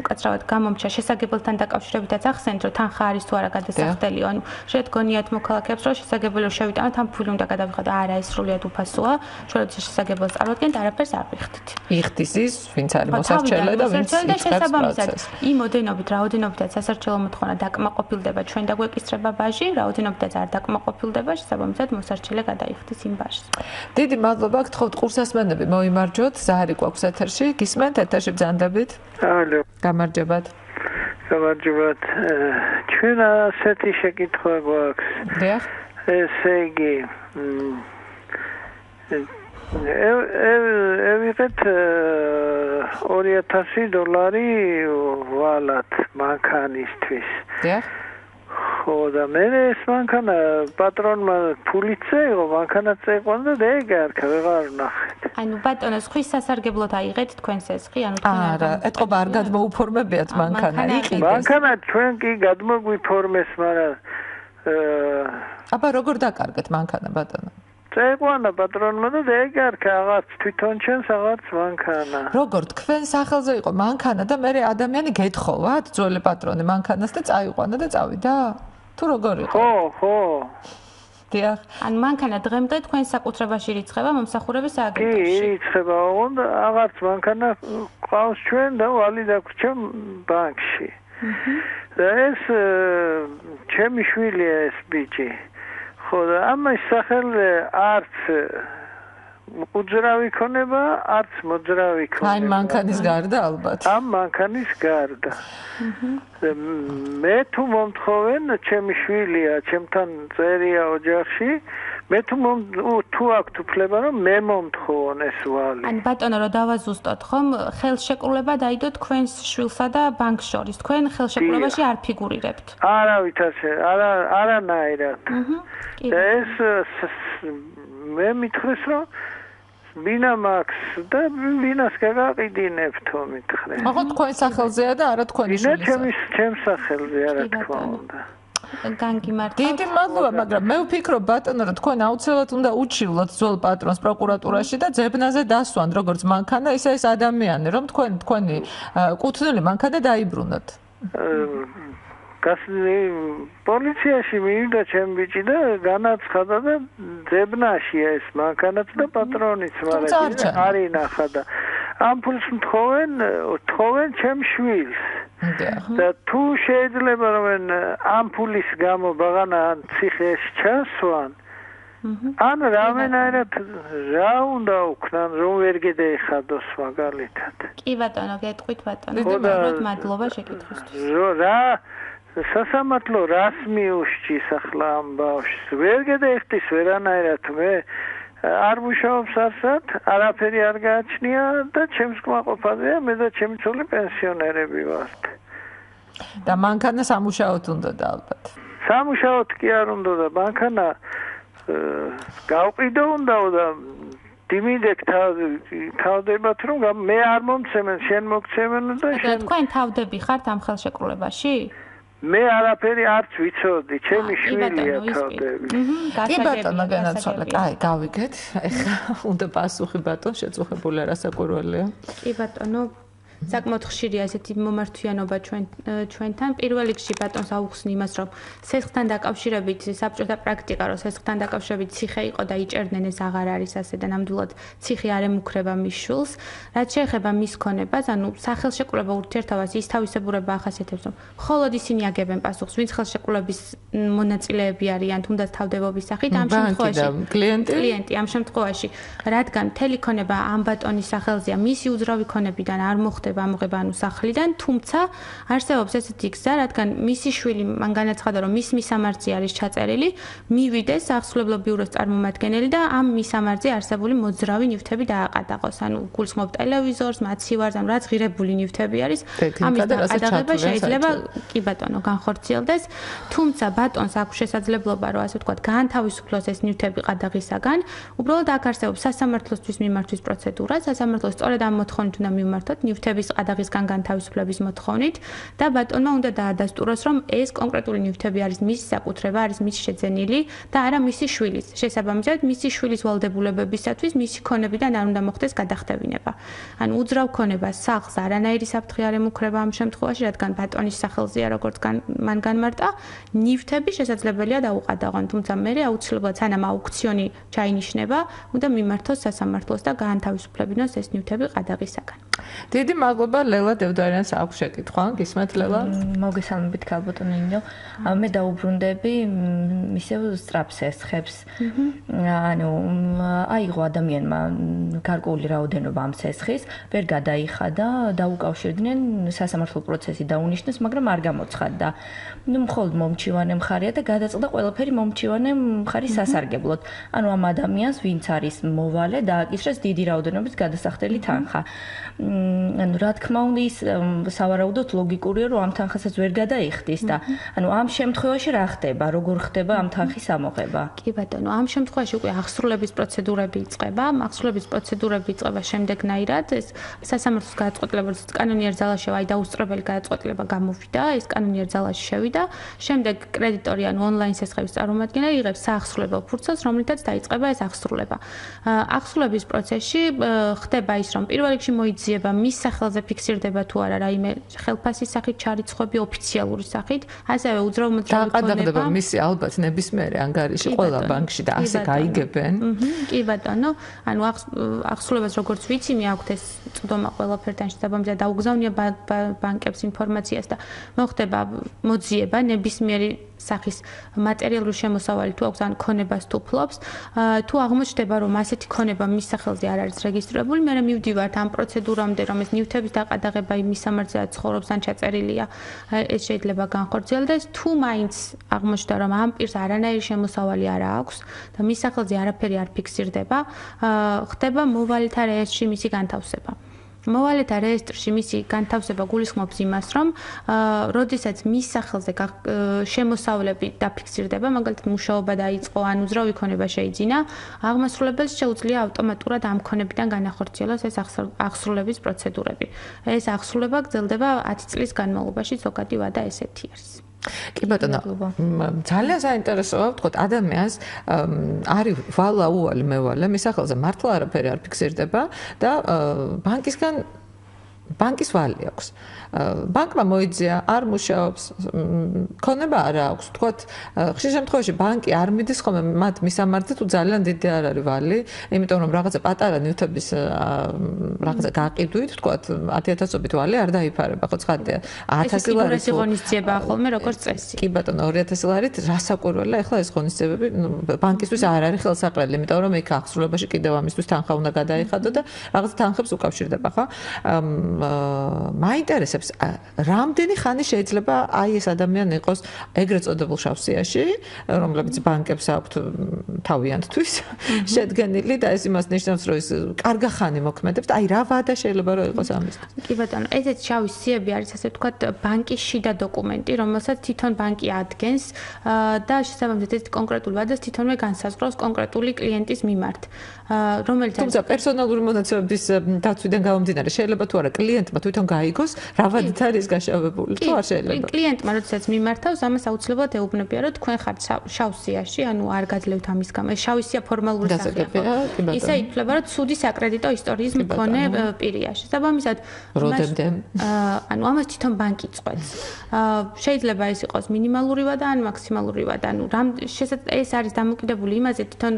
უკაცრავად გამომჩა შესაძლებელთან დაკავშირებითაც ახსენეთ, რომ თანხა არის თუ არა გადასახდელი, ანუ შედგონიათ მოქალაქეებს, რომ შესაძლებელი შევიტანოთ, ამ ფული უნდა გადავიხადოთ, არა ეს სრულიად უფასოა, ჩვენ როცა შესაძლებელს წარმოვიდგენთ, არაფერს არ ვიხდით. იხდის ის, ვინც არის მოსარჩელე და ვინც შესაბამისად, იმ ოდენობით, რაოდენობითაც სასარჩელო მოთხოვნა დაკმაყოფილდება, ჩვენ დაგვეკისრება ბაჟი, რაოდენობითაც არ დაკმაყოფილდება, შესაბამისად მოსარჩელე გადაიხდის იმ ბაჟს. დიდი მადლობა, გთხოვთ ყურსასმენები მოიმარჯოთ, ზარი გვაქვს ეთერში, გისმენთ ეთერში ბრძანდებით. ალო. გამარჯობათ. გამარჯობათ. ჩვენ ასეთი შეკითხვა გვაქვს. დიახ. ესე იგი, ევიღეთ $2000 ვალად მანქანისთვის. დიახ. ხო და მე ეს მანქანა პატრონმა ფულით წეიღო, მანქანაც წეიყვანდა და ეგარქა, ვეღარ ვნახეთ. ანუ ბატონო, ხვის სასარგებლოდ აიღეთ თქვენს ეს ხი, ანუ თქვენ არა, ეთყობა არ გადმოუფორმებიათ მანქანა, იყიდეს. მანქანა ჩვენ კი გადმოგვიფორმეს, მაგრამ აბა როგორ დაკარგეთ მანქანა ბატონო? წეიყვანა პატრონმა და ეგარქა, აღარც თვითონ ჩვენს აღარც მანქანა. როგორ თქვენ სახელზე იყო მანქანა და მე ადამიანი გეთხოვათ ძველი პატრონი მანქანას და წაიყვანა და წავიდა? თუ როგორ იყო? ხო. დიახ. ან მანქანა დღემდე თქვენ საკუთრებაში რიცხება მომსახურების აგენტებში? კი, რიცხება, ოღონდ აღარც მანქანა ყავს ჩვენ და ვალი დაგვრჩა ბანკში. და ეს ჩემი შვილია ეს ბიჭი. ხო და ამის სახელზე არც უძრავი ქონება, არც მოძრავი ქონება. აი მანქანის გარდა ალბათ. ამ მანქანის გარდა. მე თუ მომთხოვენ, ჩემი შვილია, ჩემთან წერია ოჯახში, მე თუ აქვთ უფლება, რომ მე მომთხოვონ ეს ვალი. ან ბატონო, რომ დავაზუსტოთ, ხომ, ხელშეკრულება დაიდო თქვენს შვილსა და ბანკს შორის. თქვენ ხელშეკრულებაში არ ფიგურირებთ. არანაირად. და ეს მე მითხრეს, რომ ვინა მაქვს და ვინას გაგაყიდინებთო მითხრე. ხო, თქვენ სახელზეა და არა თქვენი შვილისა. ჩემს სახელზეა, რა თქმა უნდა. განგიმართ. დიდი მადლობა, მაგრამ მე ვფიქრობ ბატონო, რომ თქვენ აუცილებლად უნდა უჩივლოთ ძველ პატრონს პროკურატურაში და ძებნაზე დასვან, როგორც მანქანა, ისე ეს ადამიანი, რომ თქვენი კუთვნილი მანქანა დაიბრუნოთ. პოლიციაში მივიდა ჩემი ბიჭი და განაცხადა და ძებნაშია ეს მანქანაც და პატრონიც მაგრამ არ ინახა და ამ ფულს თხოვენ ჩემ შვილს და თუ შეიძლება რომ ამ ფულის გამო ბაღანა ციხეში ჩასვან ან რამენაირად რა უნდა უქნან რომ ვერ გედაიხადოს მაგალითად კი ბატონო გეტყვით ბატონო უბრალოდ მადლობა შეკითხვისთვის რა სასამართლო რას მიუშჩის ახლა ამ ბავშვს ვერ გედაიხდის ვერანაირად მე არ მუშაობს არსად არაფერი არ გააჩნია და ჩემს კმაყოფაზეა მე და ჩემი ცოლი პენსიონერები ვართ და მანქანა სამუშაოდ უნდა და ალბათ სამუშაოდ კი არ უნდა და მანქანა გავყიდო უნდა და დიმინდეკ თავდებათ რომ მე არ მომცემენ შენ მოგცემენ და შენ თქვენ თავდები ხართ ამ ხელშეკრულებაში მე არაფერი არც ვიცოდი ჩემი შვილია თავდები კი ბატონო განაცვალე კაი გავიგეთ ეხლა უნდა პასუხი ბატონ შეწუხებული არასაკურველია კი ბატონო საკმაოდ ხშირია ესეთი მომართვიანობა ჩვენთან. პირველ რიგში ბატონს აუხსნი იმას, რომ სესხთან დაკავშირებით საბჭოთა პრაქტიკა, რომ სესხთან დაკავშირებით ციხე იყო და იჭერდნენ, ეს აღარ არის ასე და ნამდვილად ციხე არ ემუქრება მის შვილს. რაც შეეხება მის ქონებას, ანუ სახელშეკრულება ურთიერთობას ის თავისებურება ახასიათებს, რომ მხოლოდ ისინი აგებენ პასუხს, ვინც ხელშეკრულების მონაწილეები არიან, თუნდაც თავდებობის სახით, ამ შემთხვევაში კლიენტი ამ შემთხვევაში, რადგან მთელი ქონება ამ ბატონის სახელზეა, მისი უძრავი ქონებიდან არ მოხდება ამოღება ანუ სახლიდან, თუმცა არსებობს ესეთი გზა, რადგან მისი შვილი მან განაცხადა, რომ მის მისამართზე არის ჩაწერილი, მივიდეს სახსრებლო ბიუროს წარმომადგენელი და ამ მისამართზე არსებული მოძრავი ნივთები დააყადაღოს. ანუ გულისხმობ ტელევიზორს, მაცივარს, ანუ რაც ღირებული ნივთები არის, ამის დაყადაღება შეიძლება კი ბატონო განხორციელდეს, თუმცა ბატონს აქვს შესაძლებლობა, რომ ასე ვთქვათ, გაანთავისუფლოს ეს ნივთები ყადაღისაგან. უბრალოდ აქ არსებობს სასამართლოსთვის მიმართვის პროცედურა, სასამართლოს სწორედ ამ მოთხოვნით უნდა მიმართოთ ნივთების ყადაღისგან განთავისუფლების მოთხოვნით და ბატონმა უნდა დაადასტუროს, რომ ეს კონკრეტული ნივთები არის მისი საკუთრება, არის მისი შეძენილი და არა მისი შვილის. შესაბამისად, მისი შვილის ვალდებულებებისათვის მისი ქონებიდან არ უნდა მოხდეს გადახდებინება. ანუ უძრავ ქონებას სახლს არანაირი საფრთხე არ ემუქრება ამ შემთხვევაში, რადგან ბატონის სახელზეა, როგორც მან განმარტა, ნივთები შესაძლებელია დაუყადაღონ, თუმცა მე აუცილებლად სანამ აუქციონი ჩაინიშნება, უნდა მიმართოს სასამართლოს და გაანთავისუფლებინოს ეს ნივთები ყადაღისაგან. დიდი მადლობა ლელა დევდარიანს აქვს შეკითხვა. გისმენთ ლელა? მოგესალმებით ქალბატონო ნინო. მე დაუბრუნდები ისევ სწრაფს ესხებს. ანუ აიღო ადამიანმა გარკვეული რაოდენობა ამ სესხის, ვერ გადაიხადა, დაუკავშირდნენ სასამართლო პროცესი დაუნიშნეს, მაგრამ არ გამოცხადდა. მხოლოდ მომჩივანე მხარია და გადაწყდა ყველაფერი მომჩივანე მხარის სასარგებლოდ. ანუ ამ ადამიანს, ვინც არის მოვალე, დააკისრეს დიდი რაოდენობის გადასახდელი თანხა. ანუ რა თქმა უნდა ის სავარაუდოდ ლოგიკურია რომ ამ თანხასაც ვერ გადაიხდის და ანუ ამ შემთხვევაში რა ხდება როგორ ხდება ამ თანხის ამოღება კი ბატონო ამ შემთხვევაში უკვე აღსრულების პროცედურები იწყება აღსრულების პროცედურები იწყება შემდეგნაირად ეს სასამართლოს გადაწყვეტილება კანონიერ ძალაში აი დაუსწრებელი გადაწყვეტილება გამოვიდა ეს კანონიერ ძალაში შევიდა შემდეგ კრედიტორი ანუ ონლაინ სესხების წარმომადგენელი იღებს საახსრულებელ ფურცელს რომლითაც დაიწყება ეს აღსრულება აღსრულების პროცესში ხდება ის რომ პირველ რიგში მოიძიება მის სახელზე ფიქსირდება თუ არა რაიმე ხელფასის სახით ჩარიცხვები ოფიციალური სახით ასევე უძრავ მოძრავი ქონება დაყადაღდება მისი ალბათ ნებისმიერი ანგარიში ყველა ბანკში და ასე გაიგებენ კი ბატონო ანუ აღსრულებას როგორც ვიცი მე აქვთ ეს წვდომა ყველაფერთან შესაბამისად დაუგზავნია ბანკებს ინფორმაციას და მოხდება მოძიება ნებისმიერი სახის მატერიალური შემოსავალი თუ აქვს ან ქონებას თუ ფლობს თუ აღმოჩნდება რომ ასეთი ქონება მის სახელზე არ არის რეგისტრირებული მე მივდივართ ამ პროცედურამდე რომ ეს ნივთების დაყადაღება იმის სამართლად ცხოვრობს ან ჩაწერილია ეს შეიძლება განხორციელდეს თუ მაინც აღმოჩნდა რომ ამ პირს არანაირი შემოსავალი არ აქვს და მის სახელზე არაფერი არ ფიქსირდება ხდება მოვალეთა რეესტრში მისი განთავსება მოვალეთა რეესტრში მისი განთავსება გულისხმობს იმას, რომ როდესაც მის სახელზე შემოსავლები დაფიქსირდება, მაგალითად მუშაობა დაიწყო, ან უძრავი ქონება შეიძინა, აღმასრულებელს შეუძლია ავტომატურად ამ ქონებიდან განახორციელოს ეს აღსრულების პროცედურები. ეს აღსრულება გრძელდება 10 წლის განმავლობაში, ზოგადი ვადა ესეთი არის. კი ბატონო, ძალიან საინტერესოა, ვთქვათ, ადამიანს არის ვალა უვალი მევალე, მის სახელზე მართლა არაფერი არ ფიქსირდება და ბანკისგან ბანკის ვალი აქვს. ბანკმა მოიძია, არ მუშაობს, ქონება არ აქვს. თქვათ, ხშირ შემთხვევაში ბანკი არ მიდის ხოლმე მათ მისამართზე თუ ძალიან დიდი არ არის ვალი, იმიტომ რომ რაღაცა პატარა ნივთების რაღაცა გაყიდვით, თქვათ, 10,000-ობით ვალი არ დაიფარება, ხო ცხადია. 1000 ლარი ღონისძიებაა ხოლმე როგორც წესი. კი ბატონო, 200 ლარით რასაკვირველია, ეხლა ეს ღონისძიებები ბანკისთვის არ არის ხელსაყრელი, იმიტომ რომ იქ აღსრულებაში კიდევ ამისთვის თანხა უნდა გადაიხადო და რაღაცა თანხებს უკავშირდება, ხო? მაინტერესებს რამდენი ხანი შეიძლება აი ეს ადამიანი იყოს ეგრეთ წოდებულ შავსიაში, რომლებიც ბანკებს აქვთ თავიანთთვის შედგენილი და ეს იმას ნიშნავს, რომ ის კარგა ხანი მოქმედებს და აი რა ვადა შეიძლება რომ იყოს ამისთვის. კი ბატონო, ესეც შავი სიები არის ასე ვთქვათ ბანკის შიდა დოკუმენტი, რომელსაც თვითონ ბანკი ადგენს და შესაბამისად ეს კონკრეტული ვადას თვითონვე განსაზღვრავს კონკრეტული კლიენტის მიმართ, რომელიც თუმცა პერსონალური მონაცემების დაცვიდან გამომდინარე შეიძლება თუ არა კლიენტმა თვითონ გაიგოს რა ვადით არის გაშავებული თუ არ შეიძლება. კლიენტმა როდესაც მიმართავს, ამას აუცილებლად ეუბნებია, რომ თქვენ ხართ შავ სიაში, ანუ არ გაძლევთ ამის გამო. ეს შავი სია ფორმალური სახეა. ისე ითვლება, რომ ცუდი საკრედიტო ისტორიის მქონე პირია. შესაბამისად, როდემდე ანუ ამას თვითონ ბანკი წყვეტს. შეიძლება ეს იყოს მინიმალური ვადა ან მაქსიმალური ვადა. ანუ ეს არის დამოკიდებული იმაზე, თვითონ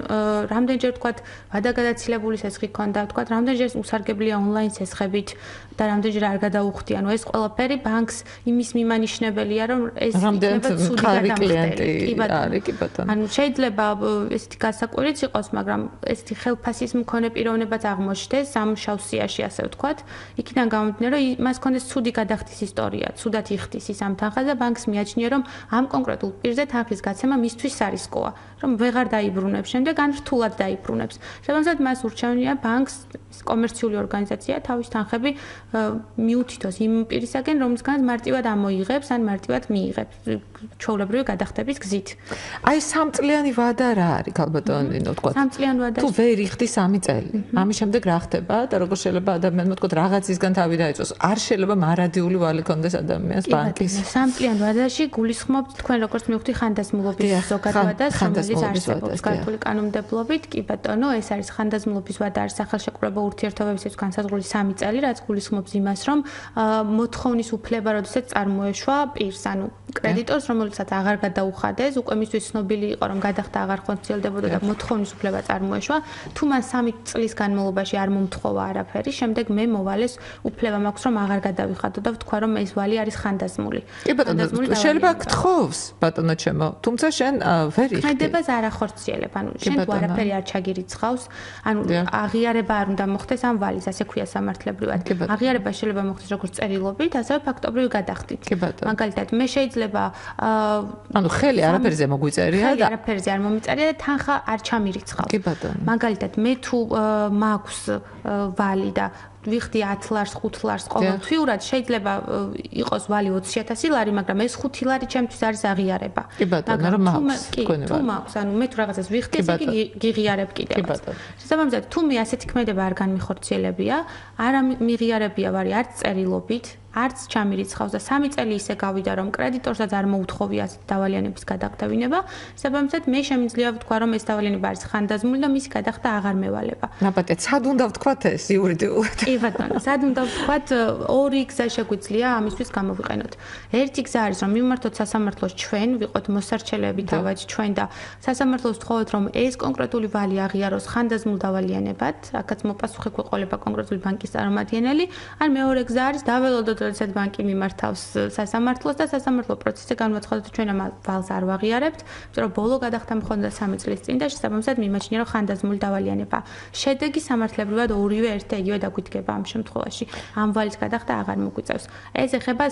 რამდენჯერ ვთქვათ, ვადა გადაცილებული სესხი ქონდა, ვთქვათ, რამდენჯერ usargebliya online სესხებით და რამდენჯერ არ გადაუხდი. ანუ ეს ყველაფერი ბანკს იმის მიმანიშნებელია, რომ ეს იქნება ცუდი გადამხდელი. კი ბატონო. ანუ შეიძლება ესეთი გასაკვირიც იყოს, მაგრამ ესეთი ხელფასის მქონე პიროვნებაც აღმოჩნდეს ამ შავ სიაში, ასე ვთქვათ. იქიდან გამომდინარე, რომ მას ქონდეს ცუდი გადახდის ისტორია, ცუდად იხდის ის ამ თანხაზე, ბანკს მიაჩნია, რომ ამ კონკრეტულ პირზე თანხის გაცემა მისთვის სარისკოა, რომ ვეღარ დაიბრუნებს, შემდეგ ან რთულად დაიბრუნებს. შესაბამისად, მას ურჩევნია ბანკს, კომერციული ორგანიზაცია თავის თანხები მიუთითოს იმ პირისაგან, რომლისგანაც მარტივად ამოიღებს ან მარტივად მიიღებს ჩვეულებრივი გადახდების გზით. აი 3 წლიანი ვადა რა არის, ალბათონ ნინო, თქვა. 3 წლიანი ვადა. თუ ვერ იხდი 3 წელი. ამის შემდეგ რა ხდება და როგორ შეიძლება ადამიანმა თქვა რაღაცისგან თავი დაეწოს? არ შეიძლება მარადიული ვალი კონდეს ადამიანს ბანკის. 3 წლიან ვადაში გულისხმობთ თქვენ როგორც მივხვდი ხანდაზმულობის ზოგად ვადას, რომელიც არსებობს ქართული კანონმდებლობით. კი ბატონო, ეს არის ხანდაზმულობის ვადა, არის სახელშეკრულება ურთიერთობებისთვის განსაზღვრული 3 წელი, რაც გულისხმობს იმას, რომ მოთხოვნის უფლება, როდესაც წარმოეშვა პირს, ანუ კრედიტორს, რომელსაც აღარ გადაუხადეს, უკვე მისთვის ცნობილი იყო, რომ გადახდა აღარ ხონციელდებოდა და მოთხოვნის უფლება წარმოეშვა, თუ მან 3 წლის განმავლობაში არ მომთხოვა არაფერი, შემდეგ მე მოვალეს უფლება მაქვს, რომ აღარ გადავიხადო და ვთქვა, რომ ეს ვალი არის ხანდაზმული. კი ბატონო, შეიძლება გთხოვს, ბატონო ჩემო, თუმცა შენ ვერ იხდი. ხედებას არ ახორციელებ, ანუ შენ თუ არაფერი არ ჩაგირიცხავს, ანუ აღიარება არ უნდა მოხდეს ამ ვალის, ასე ქვია სამართლებრივად. აღიარება შეიძლება მოხდეს როგორც წერილობით, ასევე ფაქტობრივი გადახდით. მაგალითად, მე შეიძლება ანუ ხელი არაფერზე მოგვიწერია და არაფერზე არ მომიწერია და თანხა არ ჩამირიცხავს. კი ბატონო. მაგალითად, მე თუ მაქვს ვალი და ვიხდი 10 ლარს, 5 ლარს ყოველთვიურად, შეიძლება იყოს ვალი 20,000 ლარი, მაგრამ ეს 5 ლარი ჩემთვის არის აღიარება. კი ბატონო, რომ მაქვს. თუ მაქვს, ანუ მე თუ რაღაცას ვიხდი, ესე იგი გიღიარებ კიდევაც. შესაბამისად, თუ მე ასეთი ქმედება არ განმიხორციელებია, არ მიღიარებია ვარი არც წერილობით, არც ჩამირიცხავს და 3 წელი ისე გავიდა, რომ კრედიტორსაც არ მოუთხოვია ასეთი დავალიანების გადაგდებინება, შესაბამისად, მე შემიძლია ვთქვა, რომ ეს დავალიანება არის ხანდაზმული და მისი გადახდა აღარ მევალება. ნაბატე, სად უნდა ვთქვათ ეს იურიდიულად? კი ბატონო, სად უნდა ვთქვათ, ორი გზა შეგვიძლია ამისთვის გამოვიყენოთ. ერთი გზა არის, რომ მივმართოთ სასამართლოს ჩვენ, ვიყოთ მოსარჩელეები თავად ჩვენ და სასამართლოს ვთხოვოთ, რომ ეს კონკრეტული ვალი აღიაროს ხანდაზმულ დავალიანებად, აქაც მოპასუხე გვეყოლება კონკრეტული ბანკის წარმომადგენელი, ან მეორე გზა არის დაველოდოთ, როდესაც ბანკი მიმართავს სასამართლოს და სასამართლო პროცესზე განვაცხადოთ, ჩვენ ამ ვალს არ ვაღიარებთ, იმიტომ რომ ბოლო გადახდა მქონდა 3 წლის წინ და შესაბამისად მიმაჩნია, რომ ხანდაზმული დავალიანება. შედეგი სამართლებრივად ორივე ერთ და იგივე დაგვიდგება ამ შემთხვევაში. ამ ვალის გადახდა აღარ მოგვიწევს. ეს ეხება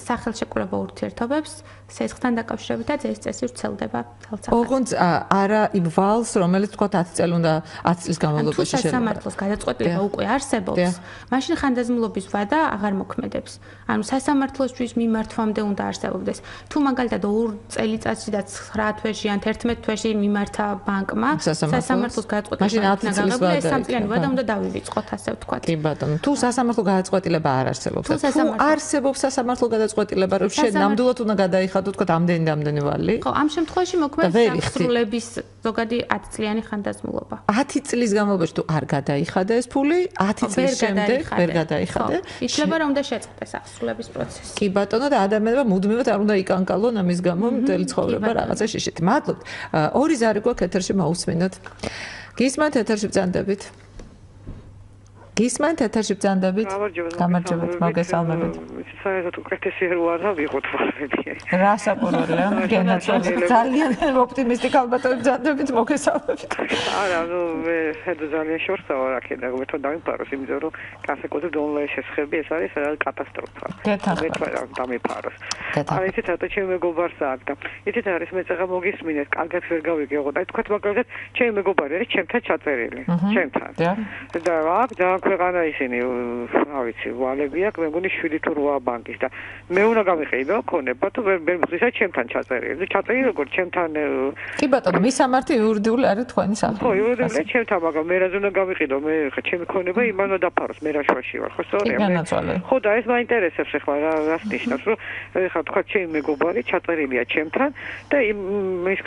სახელშეკრულება ურთიერთობებს, სესხთან დაკავშირებითაც ეს წესი ვრცელდება თალცახად. ოღონდ არა იმ ვალს, რომელიც თქვა 10 წელი უნდა 10 წლის განმავლობაში შეიძლება. თუ სასამართლოს გადაწყვეტილება უკვე არსებობს, მაშინ ხანდაზმულობის ვადა აღარ მოქმედებს. ანუ სასამართლოსთვის მიმართვამდე უნდა არსებობდეს. თუ მაგალითად 2 წელიწადში და 9 თვეში ან 11 თვეში მიმართა ბანკმა, სასამართლოს გადაწყვეტილება იქნა გაღებული, ეს 3 წლიანი ვადა უნდა დავივიწყოთ, ასე ვთქვათ. ბატონო, თუ სასამართლო გადაწყვეტილება არ არსებობს, თუ არსებობს სასამართლო გადაწყვეტილება, რომ შენ ნამდვილად უნდა გადაიხადო, თქვა ამდენი ვალი. ხო, ამ შემთხვევაში მოქმედებს აღსრულების ზოგადი 10 წლიანი ხანდაზმულობა. 10 წლის განმავლობაში თუ არ გადაიხადა ეს ფული, 10 წლის შემდეგ ვერ გადაიხადე. იშლება რომ უნდა შეწყდეს აღსრულების პროცესი. კი ბატონო და ადამიანმა მუდმივად არ უნდა იკანკალონ ამის გამო მთელი ცხოვრება რაღაცა შიშით. მადლობთ. ორი ზარი გვაქვს ეთერში მოусმინოთ. გისმენთ ეთერში ბრძანდებით. გისმენთ ეთერში ბრძანდებით. გამარჯობათ, მოგესალმებით. საერთოდ უკეთესი რო არა ვიყოთ ვარები. რა საყურველია? გენაცვალე ძალიან ოპტიმისტი ალბათობით ბრძანდებით, მოგესალმებით. არა, ნუ მე ხედავ ძალიან შორსა ვარ აქედან, მეთქო დამიფაროს, იმიტომ რომ განსაკუთრებით ონლაინ შესხები ეს არის კატასტროფა. მე დამიფაროს. არა, იცით რატო ჩემი მეგობარს აქ და იცით არის მე წაღა მოგისმინეთ, კარგად ვერ გავიგეღო და თქვათ მაგალითად ჩემი მეგობარი არის ჩემთან ჩაწერილი, ჩემთან. და აქ ქვეყანა ისინი, რა ვიცი, ვალები აქვს, მე მგონი 7 თუ 8 ბანკის და მე უნდა გამიყიდო ქონება თუ ვერ მიხდისა ჩემთან ჩაწერილი. ჩაწერილი როგორ ჩემთან კი ბატონო, მისამართი იურიდიული არის თქვენი სახელი. ხო, იურიდიული ჩემთან, მაგრამ მე რა უნდა გამიყიდო, მე ხა ჩემი ქონება იმან უნდა დაფაროს, მე რა შვაში ვარ, ხო სწორია? ხო და ეს მაინტერესებს ახლა რას ნიშნავს, რომ ხა თქვა ჩემი მეგობარი ჩაწერილია ჩემთან და ის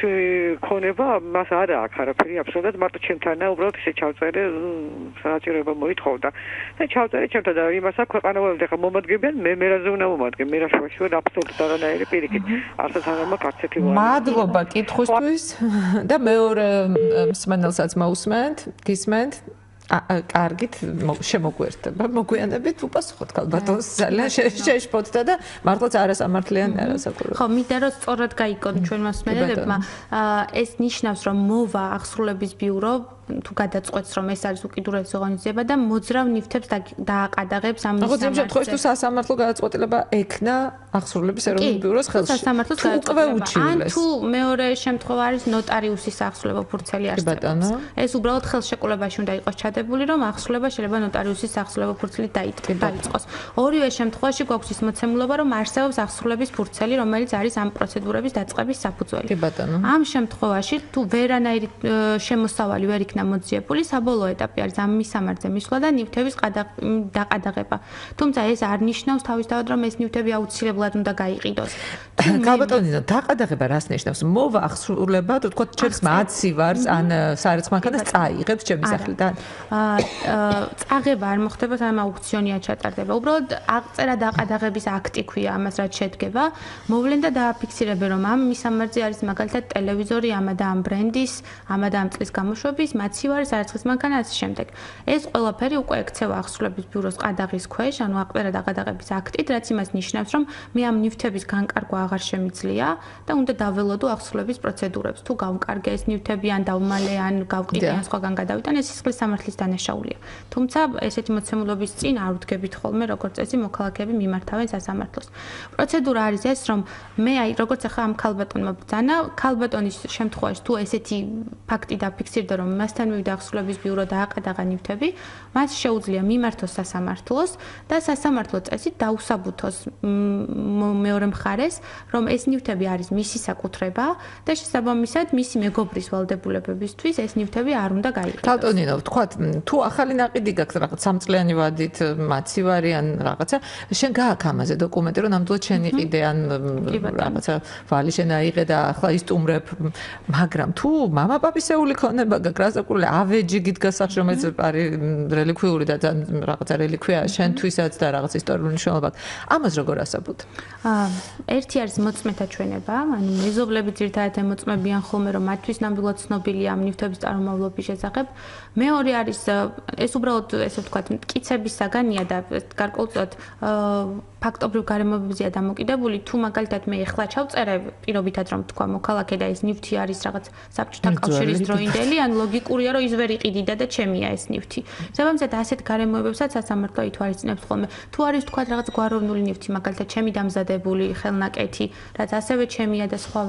ქონება მას არ აქვს არაფერი აბსოლუტურად, მარტო ჩემთანაა, უბრალოდ ისე ჩავწერე, საჭიროება მოითხოვ და ჩავწერე ჩემთან და იმას აქ ქვეყანაველები ხა მომადგებიან მე რაზე უნდა მომადგენ მე რა შვაში ვარ აბსოლუტურად არანაირი პირიქით არცაც არ მაქვს არცეთი ვარ მადლობა კითხვისთვის და მეორე მსმენელსაც მოусმენთ გისმენთ კარგით შემოგვერდება მოგვიანებით უპასუხოთ ალბათოს ძალიან შეშფოთდა და მართლაც არასამართლიანი არასაკურველი ხო მინდა რომ სწორად გაიგონ ჩვენ მოსმენელებმა ეს ნიშნავს რომ მოვა აღსრულების ბიურო თუ გადაწყვეტს რომ ეს არის უკიდურესი ღონისძიება და მოძრავ ნივთებს დააყადაღებს ამ მისამართზე. ხო, შემთხვევაში თუ სასამართლო გადაწყვეტილება ექნა აღსრულების ეროვნულ ბიუროს ხელში. სასამართლოს გადაწყვეტილება. ან თუ მეორე შემთხვევა არის ნოტარიუსის აღსრულება ფურცელი არსებობს. ეს უბრალოდ ხელშეკრულებაში უნდა იყოს ჩადებული რომ აღსრულება შეიძლება ნოტარიუსის აღსრულება ფურცლით დაიწყოს. ორივე შემთხვევაში გვაქვს ის მოცემულობა რომ არსებობს აღსრულების ფურცელი რომელიც არის ამ პროცედურების დაწყების საფუძველი. ამ შემთხვევაში თუ ვერანაირი შემოსავალი ვერ იქნა მოძიებული, საბოლოო ეტაპი არის ამ მისამართზე მისვლა და ნივთების დაყადაღება. თუმცა ეს არ ნიშნავს თავისთავად რომ ეს ნივთები აუცილებლად უნდა გაიყიდოს. გაბატონინო, დაყადაღება რას ნიშნავს? მოვა აღსრულება, თუ თქვა ჩემს 10 ვარს ან სარიცხ მანქანას წაიღებს ჩემი სახლიდან. წაღება არ მოხდება, სანამ აუქციონია ჩატარდება. უბრალოდ აღწერა დაყადაღების აქტი ქვია ამას რაც შედგება. მოვლენ და დააფიქსირებენ რომ ამ მისამართზე არის მაგალითად ტელევიზორი ამა და ამ ბრენდის, ამა და ამ წლის გამოშვების მათი ვარ სარიცხის მანქანა ასე შემდეგ. ეს ყველაფერი უკვე ექცევა აღსრულების ბიუროს ყადაღის ქვეშ, ანუ აღწერა დაყადაღების აქტით, რაც იმას ნიშნავს, რომ მე ამ ნივთების განკარგვა აღარ შემიძლია და უნდა დაველოდო აღსრულების პროცედურებს. თუ გავმკარგე ეს ნივთები ან დავმალე ან გავყიდე ან სხვაგან გადავიტან, ეს სისხლის სამართლის დანაშაულია. თუმცა ესეთი მოცემულობის წინ არ უდგებით ხოლმე როგორც წესი მოქალაქეები მიმართავენ სასამართლოს. პროცედურა არის ეს, რომ მე აი როგორც ახლა ამ ქალბატონმა ბრძანა, ქალბატონის შემთხვევაში თუ ესეთი ფაქტი დაფიქსირდა რომ მასთან მივიდა აღსრულების ბიურო დააყადაღა ნივთები, მას შეუძლია მიმართოს სასამართლოს და სასამართლო წესით დაუსაბუთოს მეორე მხარეს, რომ ეს ნივთები არის მისი საკუთრება და შესაბამისად მისი მეგობრის ვალდებულებებისთვის ეს ნივთები არ უნდა გაიყიდოს. თალტონინო, ვთქვათ, თუ ახალი ნაყიდი გაქვს რაღაც 3 წლიანი ვადით, მათი ვარი ან რაღაცა, შენ გააქვს ამაზე დოკუმენტი, რომ ნამდვილად შენ იყიდე ან რაღაცა ვალი შენ აიღე და ახლა ისტუმრებ, მაგრამ თუ მამაპაპისეული ქონება გაქვს რასაკურველი ავეჯი გიდგას სახში რომელიც არის რელიქვიური და რაღაცა რელიქვია შენთვისაც და რაღაც ისტორიული მნიშვნელობა აქვს. ამას როგორ ასაბუთ? ერთი არის მოწმეთა ჩვენება, ანუ მეზობლები ძირითადად ემოწმებიან ხოლმე რომ მათთვის ნამდვილად ცნობილია ამ ნივთების წარმომავლობის შესახებ. მეორე არის ეს უბრალოდ ესე ვთქვათ მტკიცების საგანია და გარკვეულწილად ფაქტობრივ გარემოებებზეა დამოკიდებული. თუ მაგალითად მე ეხლა ჩავწერე პირობითად რომ თქვა მოქალაქე და ეს ნივთი არის რაღაც საბჭოთა კავშირის დროინდელი, ან ლოგიკურია რომ ის ვერ იყიდიდა და ჩემია ეს ნივთი. შესაბამისად ასეთ გარემოებებსაც სასამართლო ითვალისწინებს ხოლმე. თუ არის თქვა რაღაც გვაროვნული ნივთი, მაგალითად ჩემი დამზადებული ხელნაკეთი, რაც ასევე ჩემია და სხვა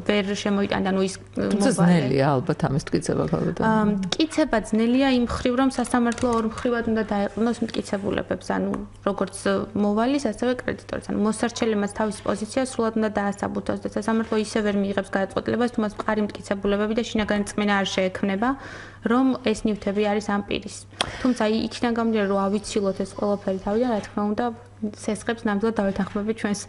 ვერ შემოიტანდა, ნუ ის თუმცა ძნელია ალბათ ამის მტკიცება ხალხთან. მტკიცება ძნელია იმ მხრივ რომ სასამართლო ორ მხრივად უნდა დაეყრდნოს მტკიცებულებებს, ანუ როგორც მოვალი არის ასევე კრედიტორიც. ანუ მოსარჩელემაც თავის პოზიციას სრულად უნდა დაასაბუთოს და სასამართლო ისე ვერ მიიღებს გადაწყვეტილებას, თუ მას მყარი მტკიცებულებები და შინაგანი წმენა არ შეექმნება, რომ ეს ნივთები არის ამ პირის. თუმცა იქიდან გამომდინარე, რომ ავიცილოთ ეს ყველაფერი თავიდან, რა თქმა უნდა, სესხებს ნამდვილად დავეთანხმებით ჩვენს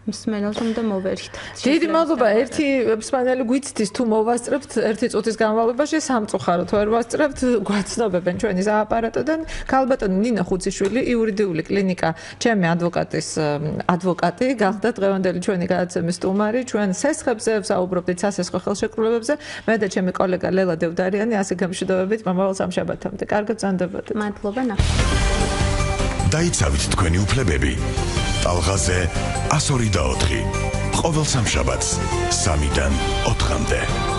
მსმენელს, რომ და მოვერით. დიდი მადლობა. ერთი მსმენელი გვიცდის, თუ მოვასწრებთ ერთი წუთის განმავლობაში სამწუხაროდ ვერ ვასწრებთ, გვაცნობებენ ჩვენი სააპარატოდან. ქალბატონი ნინო ხუციშვილი, იურიდიული კლინიკა ჩემი ადვოკატის ადვოკატი, გახდა დღევანდელი ჩვენი გადაცემის სტუმარი. ჩვენ სესხებზე ვსაუბრობდით, სასესხო ხელშეკრულებებზე. მე და ჩემი კოლეგა ლელა დევდარიანი ასე გამშვიდობებით მომავალ სამშაბათამდე. კარგად ბრძანდებოდეთ. მადლობა, ნახევარს. დაიცავით თქვენი უფლებები. ტალღაზე 102 და 4. ყოველ სამშაბათს 3-დან 4-მდე.